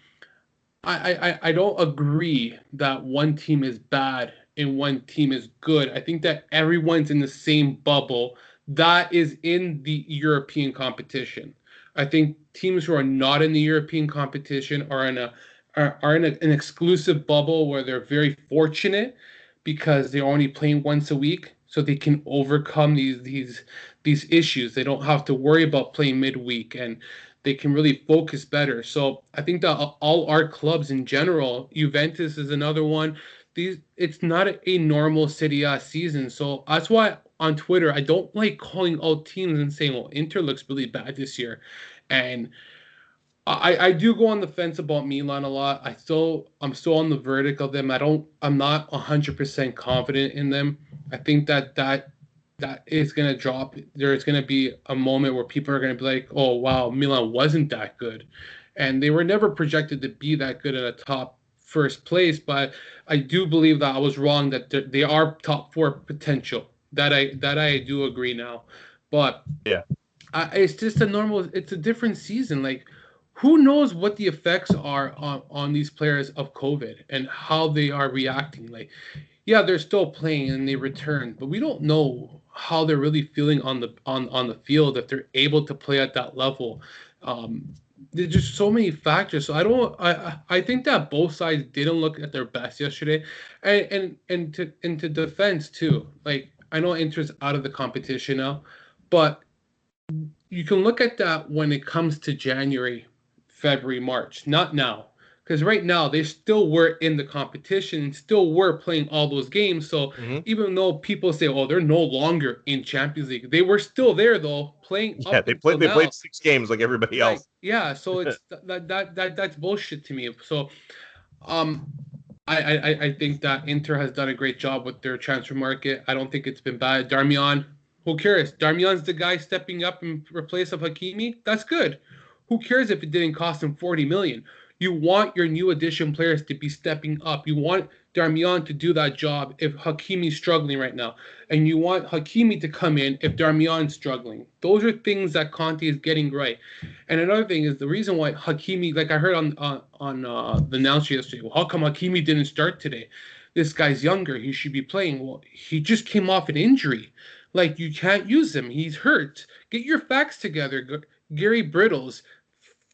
I don't agree that one team is bad and one team is good. I think that everyone's in the same bubble that is in the European competition. I think teams who are not in the European competition are in an exclusive bubble where they're very fortunate because they're only playing once a week, so they can overcome these issues. They don't have to worry about playing midweek, and they can really focus better. So I think that all our clubs in general, Juventus is another one. It's not a normal Serie A season. So that's why on Twitter, I don't like calling out teams and saying, well, Inter looks really bad this year. And I do go on the fence about Milan a lot. I'm still on the verdict of them. I'm not 100% confident in them. I think that is going to drop. There's going to be a moment where people are going to be like, oh, wow, Milan wasn't that good. And they were never projected to be that good at a top first place. But I do believe that I was wrong, that they are top four potential. That I do agree now. But yeah, it's just it's a different season. Like, who knows what the effects are on these players of COVID and how they are reacting? Like, yeah, they're still playing and they return, but we don't know how they're really feeling on the field, if they're able to play at that level. There's just so many factors. So I think that both sides didn't look at their best yesterday, and to defense too. Like, I know Inter's out of the competition now, but you can look at that when it comes to January, February, March, not now. Because right now, they still were in the competition and still were playing all those games. So even though people say, oh, they're no longer in Champions League, they were still there, though, playing yeah, up they until now. played 6 games like everybody else. Yeah, so it's that's bullshit to me. So I think that Inter has done a great job with their transfer market. I don't think it's been bad. Darmian, who cares? Darmian's the guy stepping up in replace of Hakimi. That's good. Who cares if it didn't cost him 40 million? You want your new addition players to be stepping up. You want Darmian to do that job if Hakimi's struggling right now. And you want Hakimi to come in if Darmian's struggling. Those are things that Conte is getting right. And another thing is the reason why Hakimi, like I heard on the announcer yesterday, well, how come Hakimi didn't start today? This guy's younger. He should be playing. Well, he just came off an injury. Like, you can't use him. He's hurt. Get your facts together, Gary Brittles.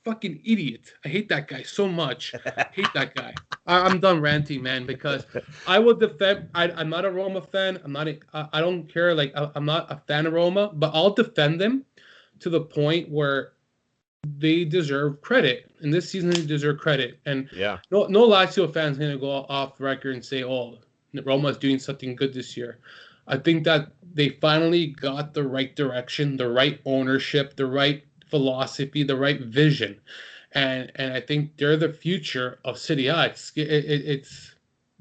Fucking idiot. I hate that guy so much. I hate that guy. I'm done ranting, man, because I will defend. I'm not a Roma fan. I don't care. Like, I'm not a fan of Roma, but I'll defend them to the point where they deserve credit. And this season, they deserve credit. And yeah, no Lazio fan's going to go off the record and say, oh, Roma's doing something good this year. I think that they finally got the right direction, the right ownership, the right philosophy, the right vision, and I think they're the future of Serie A.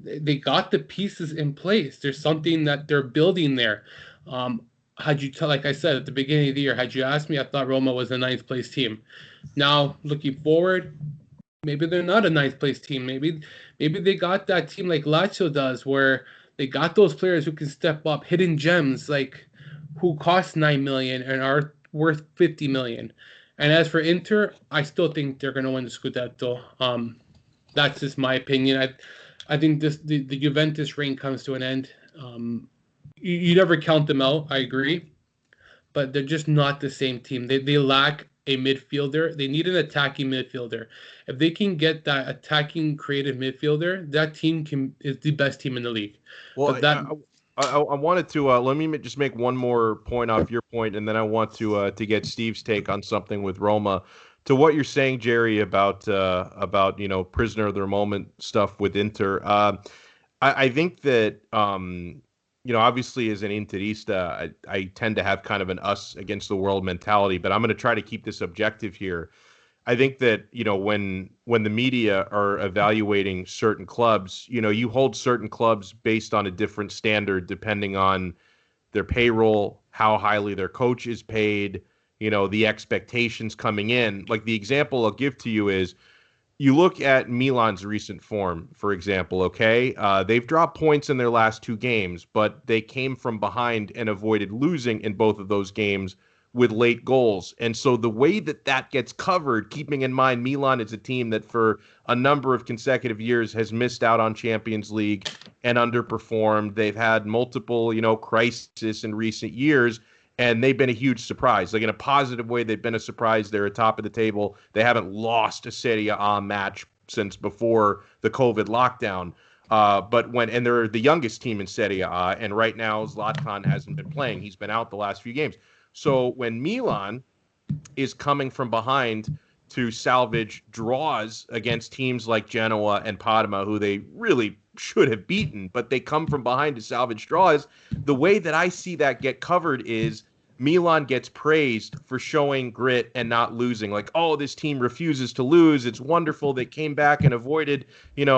They got the pieces in place. There's something that they're building there. Like I said at the beginning of the year, had you asked me, I thought Roma was a ninth place team. Now looking forward, maybe they're not a ninth place team. Maybe they got that team like Lazio does, where they got those players who can step up, hidden gems like who cost 9 million and are worth 50 million. And as for Inter, I still think they're going to win the Scudetto. That's just my opinion. I think the Juventus reign comes to an end. You never count them out, I agree, but they're just not the same team. They lack a midfielder. They need an attacking midfielder. If they can get that attacking, creative midfielder, that team is the best team in the league. Well, I wanted to let me just make one more point off your point, and then I want to get Steve's take on something with Roma. To what you're saying, Jerry, about prisoner of their moment stuff with Inter. I think that obviously as an Interista, I tend to have kind of an us against the world mentality, but I'm going to try to keep this objective here. I think that, when the media are evaluating certain clubs, you hold certain clubs based on a different standard depending on their payroll, how highly their coach is paid, the expectations coming in. Like the example I'll give to you is you look at Milan's recent form, for example, okay? They've dropped points in their last two games, but they came from behind and avoided losing in both of those games with late goals. And so the way that that gets covered, keeping in mind Milan is a team that for a number of consecutive years has missed out on Champions League and underperformed. They've had multiple, crises in recent years, and they've been a huge surprise. Like in a positive way, they've been a surprise. They're at top of the table. They haven't lost a Serie A match since before the COVID lockdown. And they're the youngest team in Serie A, and right now Zlatan hasn't been playing. He's been out the last few games. So when Milan is coming from behind to salvage draws against teams like Genoa and Parma, who they really should have beaten, but they come from behind to salvage draws. The way that I see that get covered is Milan gets praised for showing grit and not losing. Like, oh, this team refuses to lose. It's wonderful. They came back and avoided,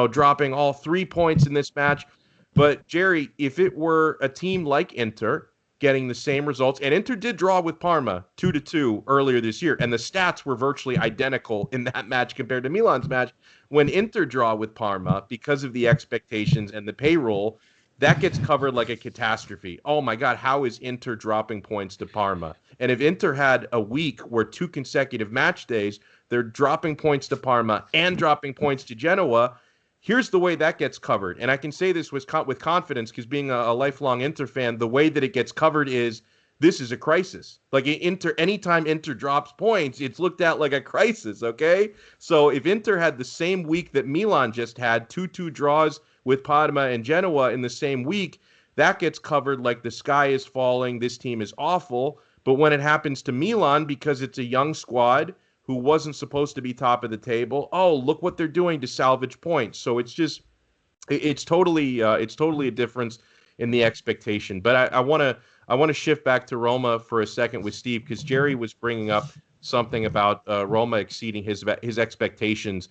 dropping all 3 points in this match. But Jerry, if it were a team like Inter getting the same results, and Inter did draw with Parma 2-2 earlier this year, and the stats were virtually identical in that match compared to Milan's match. When Inter draw with Parma, because of the expectations and the payroll, that gets covered like a catastrophe. Oh my God, how is Inter dropping points to Parma? And if Inter had a week where 2 consecutive match days, they're dropping points to Parma and dropping points to Genoa, here's the way that gets covered. And I can say this with confidence because being a lifelong Inter fan, the way that it gets covered is this is a crisis. Like anytime Inter drops points, it's looked at like a crisis, okay? So if Inter had the same week that Milan just had, 2-2 draws with Parma and Genoa in the same week, that gets covered like the sky is falling, this team is awful. But when it happens to Milan, because it's a young squad who wasn't supposed to be top of the table, oh, look what they're doing to salvage points. So it's totally a difference in the expectation. But I want to shift back to Roma for a second with Steve, because Jerry was bringing up something about Roma exceeding his expectations.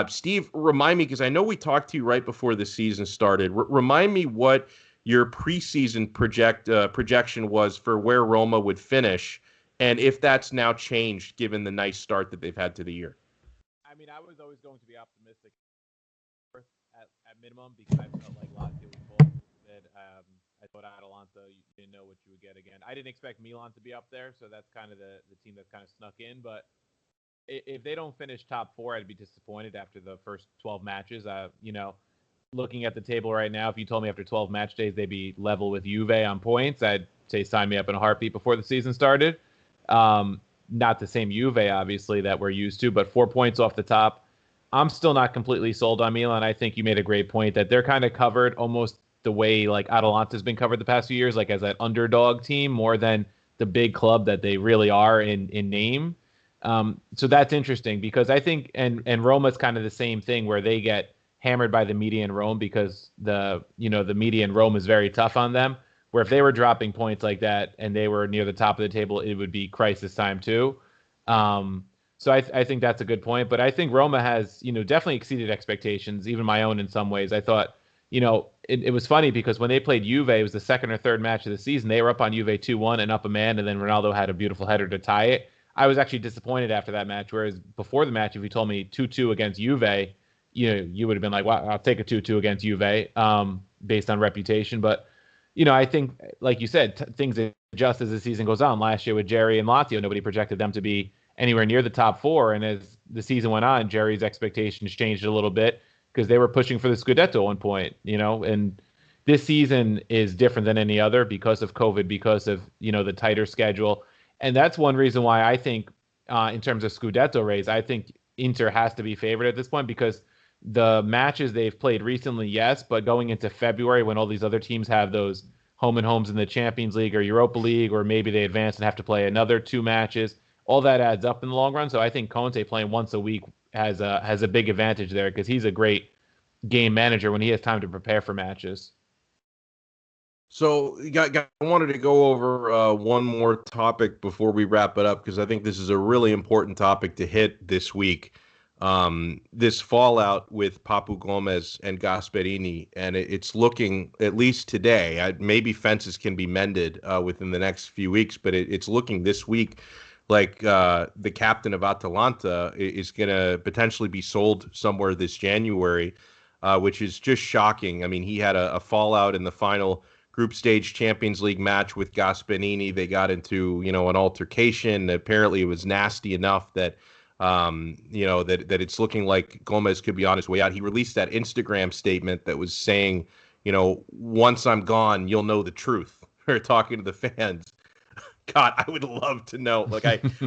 Steve, remind me, because I know we talked to you right before the season started. Remind me what your preseason projection was for where Roma would finish, and if that's now changed given the nice start that they've had to the year. I mean, I was always going to be optimistic at minimum because I felt like Lazio was full. That I thought Atalanta, you didn't know what you would get again. I didn't expect Milan to be up there, so that's kind of the team that's kind of snuck in. But if they don't finish top 4, I'd be disappointed after the first 12 matches. Looking at the table right now, if you told me after 12 match days they'd be level with Juve on points, I'd say sign me up in a heartbeat before the season started. Not the same Juve, obviously, that we're used to, but 4 points off the top. I'm still not completely sold on Milan. I think you made a great point that they're kind of covered almost the way like Atalanta's been covered the past few years, like as that underdog team more than the big club that they really are in name. So that's interesting because I think, and Roma's kind of the same thing where they get hammered by the media in Rome because the media in Rome is very tough on them. Where if they were dropping points like that and they were near the top of the table, it would be crisis time too. So I think that's a good point. But I think Roma has, definitely exceeded expectations, even my own in some ways. I thought, it was funny because when they played Juve, it was the second or third match of the season. They were up on Juve 2-1 and up a man, and then Ronaldo had a beautiful header to tie it. I was actually disappointed after that match, whereas before the match, if you told me 2-2 against Juve, you would have been like, wow, I'll take a 2-2 against Juve based on reputation. But I think, like you said, things adjust as the season goes on. Last year with Jerry and Lazio, nobody projected them to be anywhere near the top 4. And as the season went on, Jerry's expectations changed a little bit because they were pushing for the Scudetto at one point, and this season is different than any other because of COVID, because of, the tighter schedule. And that's one reason why I think in terms of Scudetto race, I think Inter has to be favored at this point because the matches they've played recently, yes, but going into February when all these other teams have those home and homes in the Champions League or Europa League, or maybe they advance and have to play another 2 matches, all that adds up in the long run. So I think Conte playing once a week has a big advantage there because he's a great game manager when he has time to prepare for matches. So, I wanted to go over one more topic before we wrap it up because I think this is a really important topic to hit this week. This fallout with Papu Gomez and Gasperini, and it's looking, at least today, maybe fences can be mended within the next few weeks, but it's looking this week like the captain of Atalanta is going to potentially be sold somewhere this January, which is just shocking. I mean, he had a fallout in the final group stage Champions League match with Gasperini. They got into, an altercation. Apparently it was nasty enough that, that it's looking like Gomez could be on his way out. He released that Instagram statement that was saying, once I'm gone, you'll know the truth. We're talking to the fans. God, I would love to know.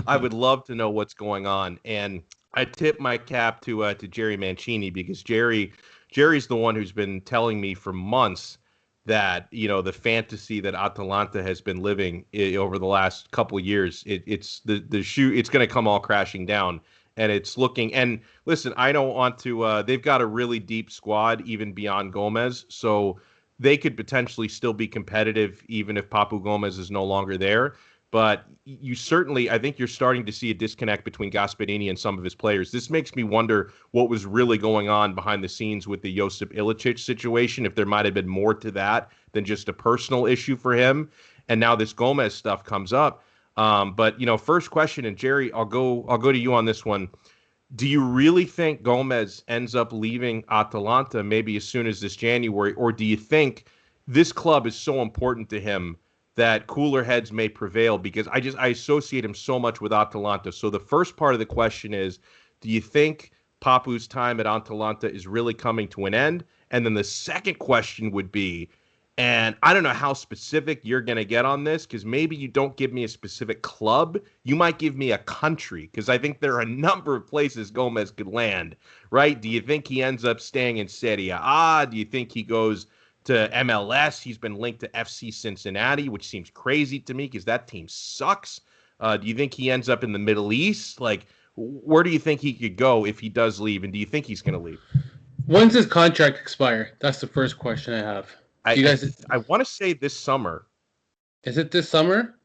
I would love to know what's going on. And I tip my cap to Jerry Mancini because Jerry's the one who's been telling me for months that the fantasy that Atalanta has been living over the last couple of years, it's the shoe, it's going to come all crashing down, and it's looking. And listen, I don't want to. They've got a really deep squad, even beyond Gomez, so they could potentially still be competitive, even if Papu Gomez is no longer there. But I think you're starting to see a disconnect between Gasperini and some of his players. This makes me wonder what was really going on behind the scenes with the Josip Ilicic situation, if there might have been more to that than just a personal issue for him. And now this Gomez stuff comes up. But first question, and Jerry, I'll go to you on this one. Do you really think Gomez ends up leaving Atalanta maybe as soon as this January, or do you think this club is so important to him that cooler heads may prevail? Because I associate him so much with Atalanta. So the first part of the question is, do you think Papu's time at Atalanta is really coming to an end? And then the second question would be, and I don't know how specific you're going to get on this, because maybe you don't give me a specific club. You might give me a country, because I think there are a number of places Gomez could land, right? Do you think he ends up staying in Serie A? Do you think he goes to MLS? He's been linked to FC Cincinnati, which seems crazy to me because that team sucks. Do you think he ends up in the Middle East? Like, where do you think he could go if he does leave? And do you think he's going to leave? When's his contract expire? That's the first question I have. I want to say this summer. Is it this summer?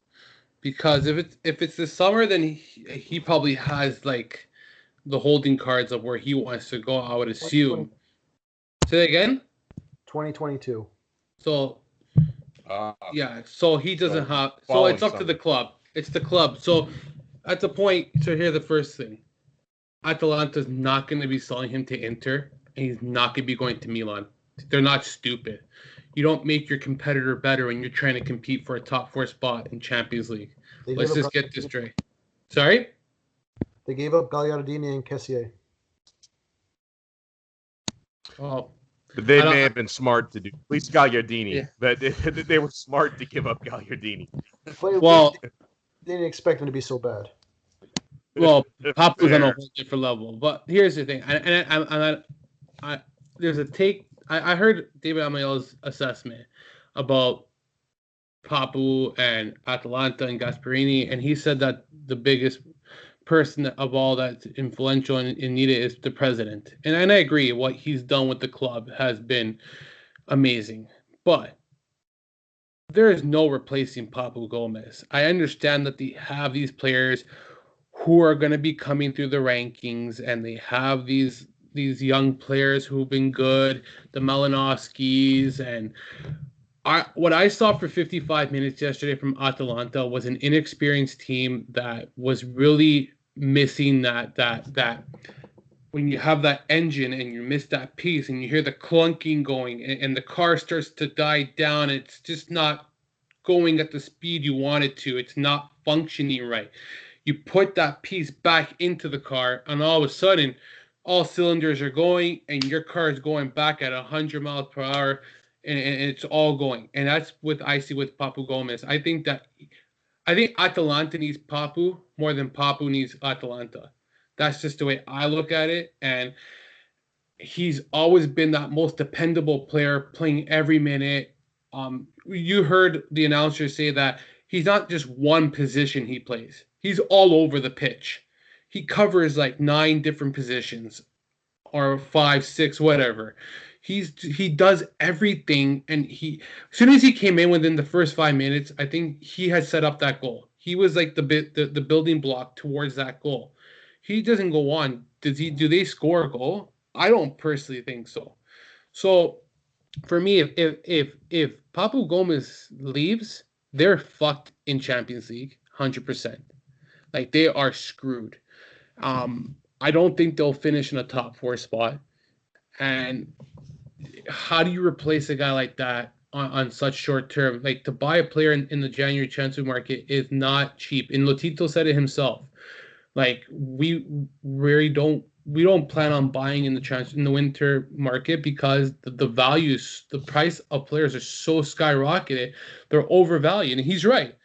Because if it's this summer, then he probably has like the holding cards of where he wants to go, I would assume. Say that again? 2022. So yeah, so he doesn't have. So it's up to the club. It's the club. So at the point, so here's the first thing: Atalanta's not going to be selling him to Inter, and he's not going to be going to Milan. They're not stupid. You don't make your competitor better when you're trying to compete for a top 4 spot in Champions League. Let's just get this straight. Sorry? They gave up Gagliardini and Kessié. Oh. They may have been smart to do, at least Gagliardini, yeah. But they were smart to give up Gagliardini. Well, they didn't expect him to be so bad. Well, Papu's on a whole different level. But here's the thing, and there's a take. I heard David Amayo's assessment about Papu and Atalanta and Gasperini, and he said that the biggest person of all that's influential and needed is the president. And I agree, what he's done with the club has been amazing. But there is no replacing Papu Gomez. I understand that they have these players who are going to be coming through the rankings, and they have these young players who've been good, the Malinowskis, and what I saw for 55 minutes yesterday from Atalanta was an inexperienced team that was really missing that when you have that engine and you miss that piece and you hear the clunking going and the car starts to die down, it's just not going at the speed you want it to. It's not functioning right. You put that piece back into the car, and all of a sudden, all cylinders are going, and your car is going back at 100 miles per hour, and it's all going. And that's what I see with Papu Gomez. I think Atalanta needs Papu more than Papu needs Atalanta. That's just the way I look at it. And he's always been that most dependable player, playing every minute. You heard the announcer say that he's not just one position he plays. He's all over the pitch. He covers like 9 different positions, or 5, 6, whatever. He does everything, and as soon as he came in within the first 5 minutes, I think he had set up that goal. He was like the building block towards that goal. He doesn't go on. Do they score a goal? I don't personally think so. So for me, if Papu Gomez leaves, they're fucked in Champions League, 100%. Like they are screwed. I don't think they'll finish in a top 4 spot. And how do you replace a guy like that on such short term? Like to buy a player in the January transfer market is not cheap. And Lotito said it himself. Like we really don't plan on buying in the winter market because the values, the price of players are so skyrocketed, they're overvalued. And he's right.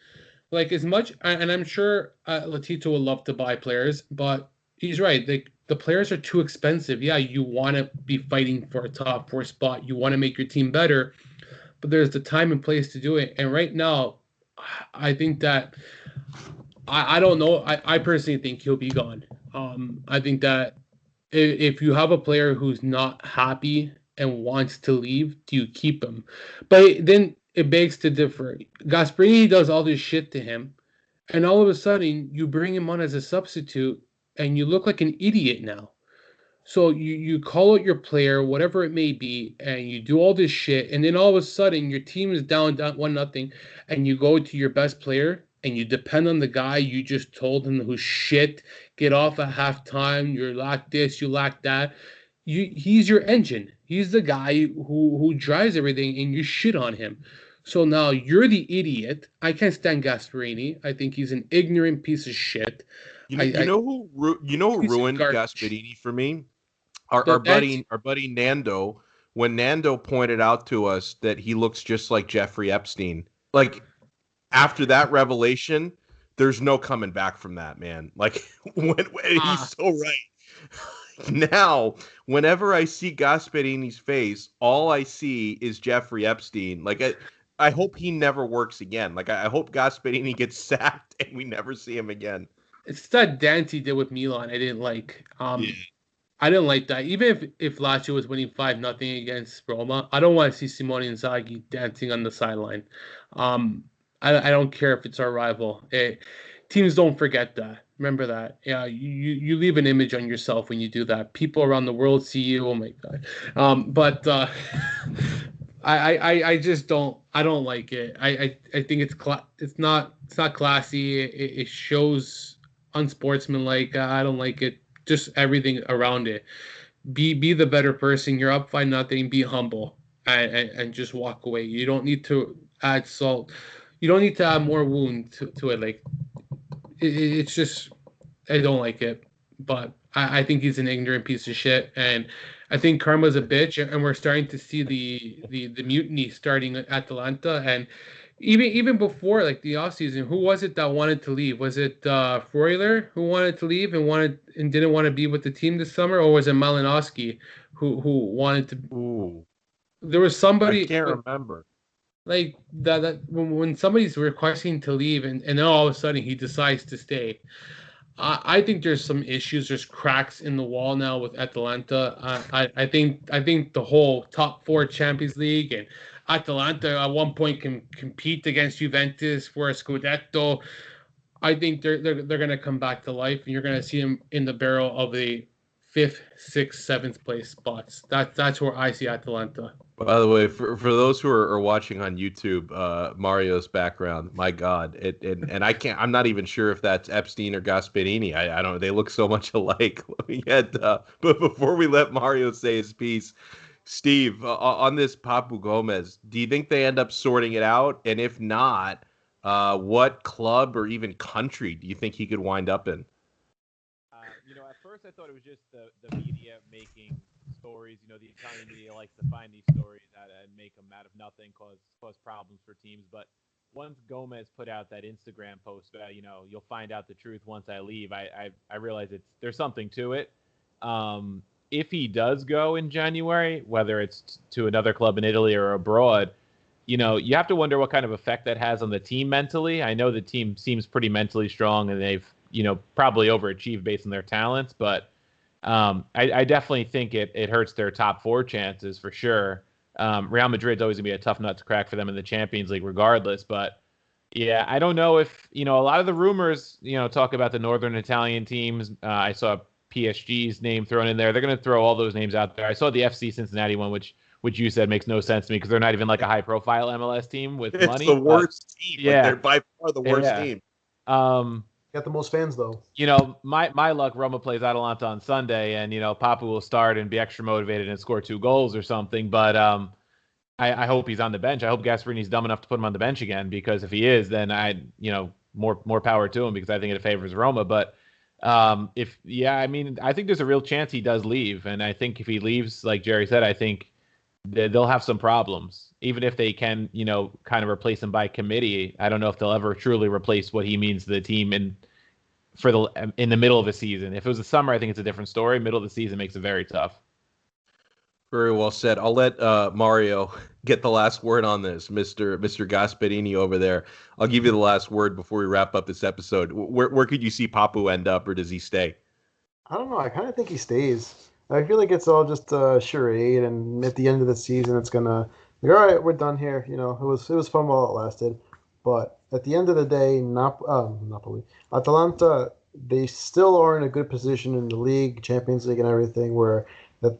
Like as much, and I'm sure Lotito would love to buy players, but he's right. The players are too expensive. Yeah, you want to be fighting for a top 4 spot. You want to make your team better, but there's the time and place to do it. And right now, I think that I don't know. I personally think he'll be gone. I think that if you have a player who's not happy and wants to leave, do you keep him? But then it begs to differ. Gasperini does all this shit to him, and all of a sudden you bring him on as a substitute, and you look like an idiot now. So you call out your player, whatever it may be, and you do all this shit, and then all of a sudden your team is down 1-0, and you go to your best player and you depend on the guy you just told him who's shit, get off at halftime, you lack this, you lack that. He's your engine. He's the guy who drives everything, and you shit on him. So now you're the idiot. I can't stand Gasperini. I think he's an ignorant piece of shit. You know who ruined Gasperini for me? Our buddy Nando. When Nando pointed out to us that he looks just like Jeffrey Epstein, like after that revelation, there's no coming back from that, man. Like he's so right. Now, whenever I see Gasperini's face, all I see is Jeffrey Epstein. Like I hope he never works again. Like I hope Gasperini gets sacked and we never see him again. It's that dance he did with Milan. I didn't like. I didn't like that. Even if Lazio was winning 5-0 against Roma, I don't want to see Simone Inzaghi dancing on the sideline. I don't care if it's our rival. Teams don't forget that. Remember that. Yeah, you leave an image on yourself when you do that. People around the world see you. Oh my god. But I just don't. I don't like it. I think it's not classy. It shows unsportsmanlike. I don't like it. Just everything around it. Be the better person. You're up 5-0. Be humble and just walk away. You don't need to add salt. You don't need to add more wound to it. Like it's just, I don't like it. But I think he's an ignorant piece of shit, and I think karma's a bitch. And we're starting to see the mutiny starting at Atalanta, and even before like the offseason, who was it that wanted to leave? Was it Freuler who wanted to leave and didn't want to be with the team this summer, or was it Malinowski who wanted to? Ooh, there was somebody. I can't remember. Like that when somebody's requesting to leave and then all of a sudden he decides to stay. I think there's some issues. There's cracks in the wall now with Atalanta. I think the whole top 4 Champions League and Atalanta at one point can compete against Juventus for a Scudetto. I think they're going to come back to life, and you're going to see them in the barrel of the 5th, 6th, 7th place spots. That's where I see Atalanta. By the way, for those who are watching on YouTube, Mario's background, my God, and I can't. I'm not even sure if that's Epstein or Gasperini. I don't. They look so much alike. But before we let Mario say his piece, Steve, on this Papu Gomez, do you think they end up sorting it out? And if not, what club or even country do you think he could wind up in? At first I thought it was just the media making stories. The Italian media likes to find these stories and make them out of nothing, cause problems for teams. But once Gomez put out that Instagram post about, you'll find out the truth once I leave, I realize there's something to it. If he does go in January, whether it's to another club in Italy or abroad, you have to wonder what kind of effect that has on the team mentally. I know the team seems pretty mentally strong, and they've, probably overachieved based on their talents, but I definitely think it hurts their top 4 chances for sure. Real Madrid's always gonna be a tough nut to crack for them in the Champions League, regardless. But yeah, I don't know if a lot of the rumors talk about the Northern Italian teams. I saw PSG's name thrown in there. They're gonna throw all those names out there. I saw the FC Cincinnati one, which you said makes no sense to me because they're not even like a high-profile MLS team with money. It's the worst team. Yeah, like, they're by far the worst team. Got the most fans though. My luck, Roma plays Atalanta on Sunday, and Papu will start and be extra motivated and score 2 goals or something. But I hope he's on the bench. I hope Gasperini's dumb enough to put him on the bench again, because if he is, then more power to him, because I think it favors Roma. But I think there's a real chance he does leave, and I think if he leaves, like Jerry said, I think they'll have some problems. Even if they can, kind of replace him by committee, I don't know if they'll ever truly replace what he means to the team in the middle of the season. If it was the summer, I think it's a different story. Middle of the season makes it very tough. Very well said. I'll let Mario get the last word on this, Mr. Gasperini over there. I'll give you the last word before we wrap up this episode. Where could you see Papu end up, or does he stay? I don't know. I kind of think he stays. I feel like it's all just a charade, and at the end of the season, it's gonna all right, we're done here. It was fun while it lasted, but at the end of the day, Napoli, Atalanta, they still are in a good position in the league, Champions League, and everything, where that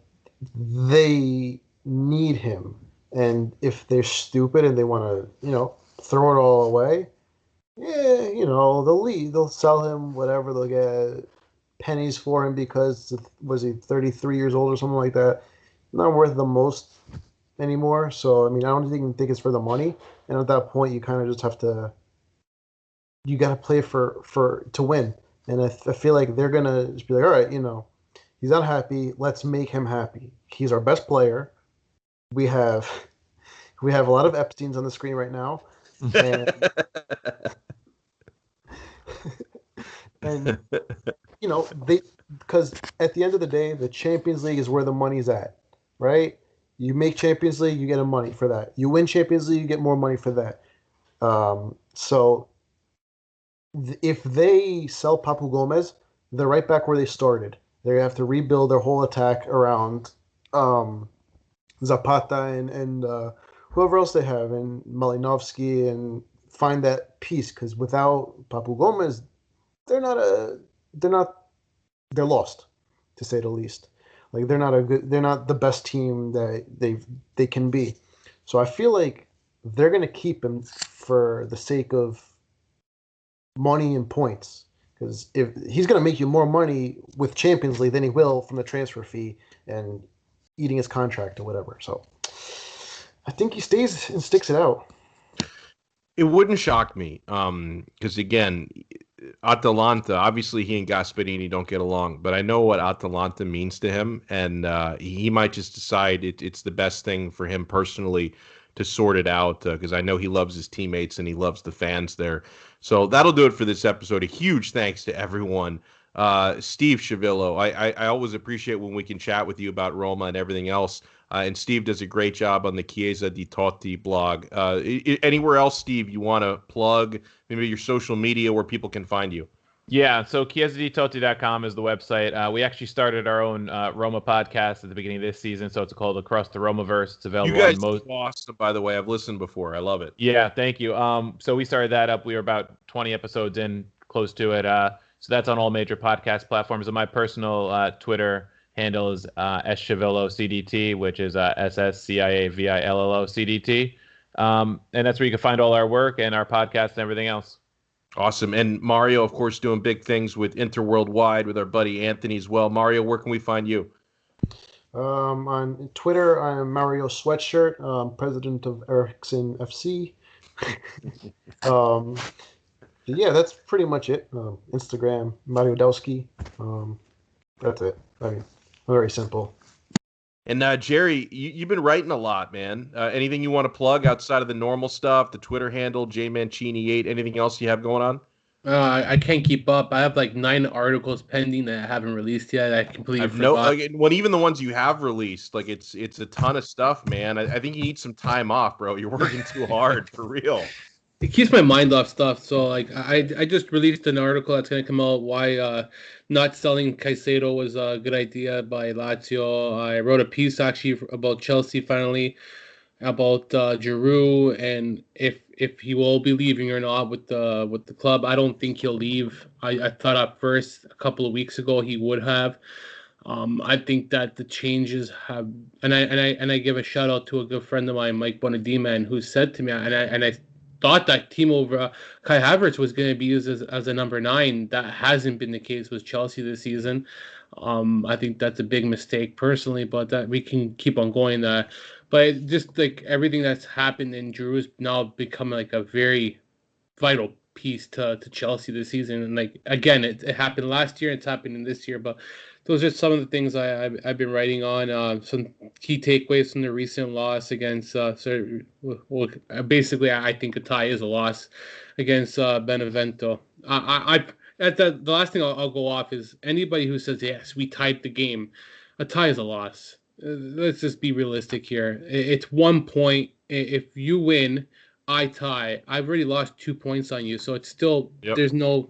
they need him. And if they're stupid and they want to, throw it all away, yeah, they'll leave. They'll sell him, whatever. They'll get pennies for him because, was he 33 years old or something like that? Not worth the most anymore. So, I don't even think it's for the money. And at that point, you kind of just have to, you got to play to win. And I feel like they're going to just be like, all right, he's not happy. Let's make him happy. He's our best player. We have a lot of Epsteins on the screen right now. And, and because at the end of the day, the Champions League is where the money's at, right? You make Champions League, you get money for that. You win Champions League, you get more money for that. So if they sell Papu Gomez, they're right back where they started. They have to rebuild their whole attack around Zapata and whoever else they have, and Malinovsky, and find that piece. Because without Papu Gomez, they're lost, to say the least. Like, they're not the best team that they can be. So I feel like they're going to keep him for the sake of money and points. Because if he's going to make you more money with Champions League than he will from the transfer fee and eating his contract or whatever. So I think he stays and sticks it out. It wouldn't shock me, because again, Atalanta, obviously he and Gasperini don't get along, but I know what Atalanta means to him, and he might just decide it's the best thing for him personally to sort it out, because I know he loves his teammates and he loves the fans there. So that'll do it for this episode. A huge thanks to everyone. Steve Sciavillo, I always appreciate when we can chat with you about Roma and everything else. And Steve does a great job on the Chiesa di Totti blog. Anywhere else, Steve, you want to plug? Maybe your social media where people can find you? Yeah, so chiesaditotti.com is the website. We actually started our own Roma podcast at the beginning of this season, so it's called Across the Romaverse. It's available. You guys are awesome, by the way. I've listened before. I love it. Yeah, thank you. So we started that up. We were about 20 episodes in, close to it. So that's on all major podcast platforms. And my personal Twitter handle is @SCiavillocDT, which is SSCIAVILLOCDT. And that's where you can find all our work and our podcast and everything else. Awesome. And Mario, of course, doing big things with Interworldwide with our buddy Anthony as well. Mario, where can we find you? On Twitter, I'm Mario Sweatshirt, president of Ericsson FC. Yeah, that's pretty much it. Instagram, Mario Dowski. That's it. Very simple. And Jerry, you've been writing a lot, man. Anything you want to plug outside of the normal stuff, the Twitter handle, jmancini8, anything else you have going on? I can't keep up. I have like 9 articles pending that I haven't released yet. I completely forgot. Even the ones you have released, like it's a ton of stuff, man. I think you need some time off, bro. You're working too hard, for real. it keeps my mind off stuff. So like I just released an article that's going to come out why not selling Caicedo was a good idea by Lazio. I wrote a piece actually about Chelsea finally, about Giroud and if he will be leaving or not with the club. I don't think he'll leave. I thought at first a couple of weeks ago he would have. I think that the changes have, and I give a shout out to a good friend of mine, Mike Bonadiman, who said to me, and I thought that Timo Kai Havertz was going to be used as a number 9. That hasn't been the case with Chelsea this season. I think that's a big mistake personally, but that we can keep on going that. But just like everything that's happened in Giroud is now becoming like a very vital piece to Chelsea this season. And like again, it happened last year, it's happening this year. But those are some of the things I've been writing on. Some key takeaways from the recent loss against. Basically, I think a tie is a loss against Benevento. The last thing I'll go off is anybody who says yes, we tied the game. A tie is a loss. Let's just be realistic here. It's 1 point. If you win, I tie. I've already lost 2 points on you, so it's still there's no.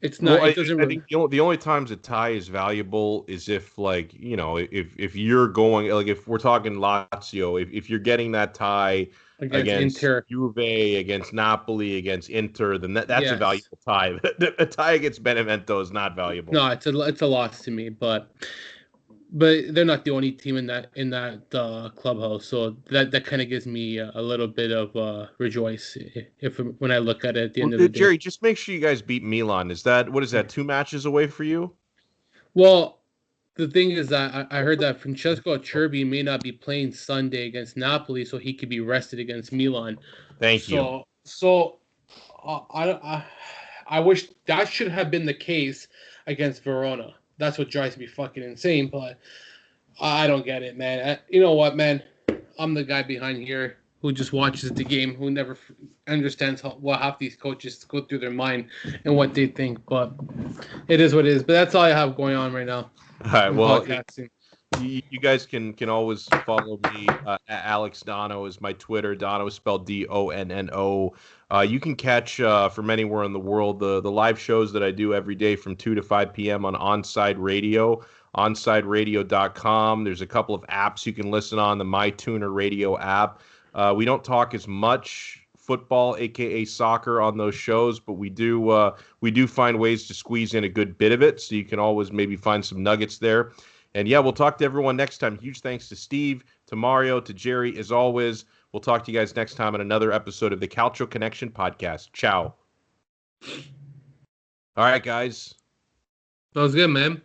It's not. Well, it doesn't. I think the only times a tie is valuable is if, like, you know, if you're going, like, if we're talking Lazio, if you're getting that tie against Inter. Juve, against Napoli, against Inter, then that's a valuable tie. A tie against Benevento is not valuable. No, it's a loss to me, but they're not the only team in that clubhouse, so that kind of gives me a little bit of rejoice when I look at it at the end of the day. Jerry, just make sure you guys beat Milan. What is that? 2 matches away for you? Well, the thing is that I heard that Francesco Acerbi may not be playing Sunday against Napoli, so he could be rested against Milan. Thank you. So I wish that should have been the case against Verona. That's what drives me fucking insane, but I don't get it, man. You know what, man? I'm the guy behind here who just watches the game, who never understands what half these coaches go through their mind and what they think, but it is what it is. But that's all I have going on right now. All right, well, you guys can always follow me. Alex Donno is my Twitter. Donno is spelled Donno. You can catch from anywhere in the world the live shows that I do every day from 2 to 5 p.m. on Onside Radio, onsideradio.com. There's a couple of apps you can listen on, the MyTuner Radio app. We don't talk as much football, aka soccer, on those shows, but we do find ways to squeeze in a good bit of it, so you can always maybe find some nuggets there. And yeah, we'll talk to everyone next time. Huge thanks to Steve, to Mario, to Jerry, as always. We'll talk to you guys next time on another episode of the Calcio Connection podcast. Ciao. All right, guys. That was good, man.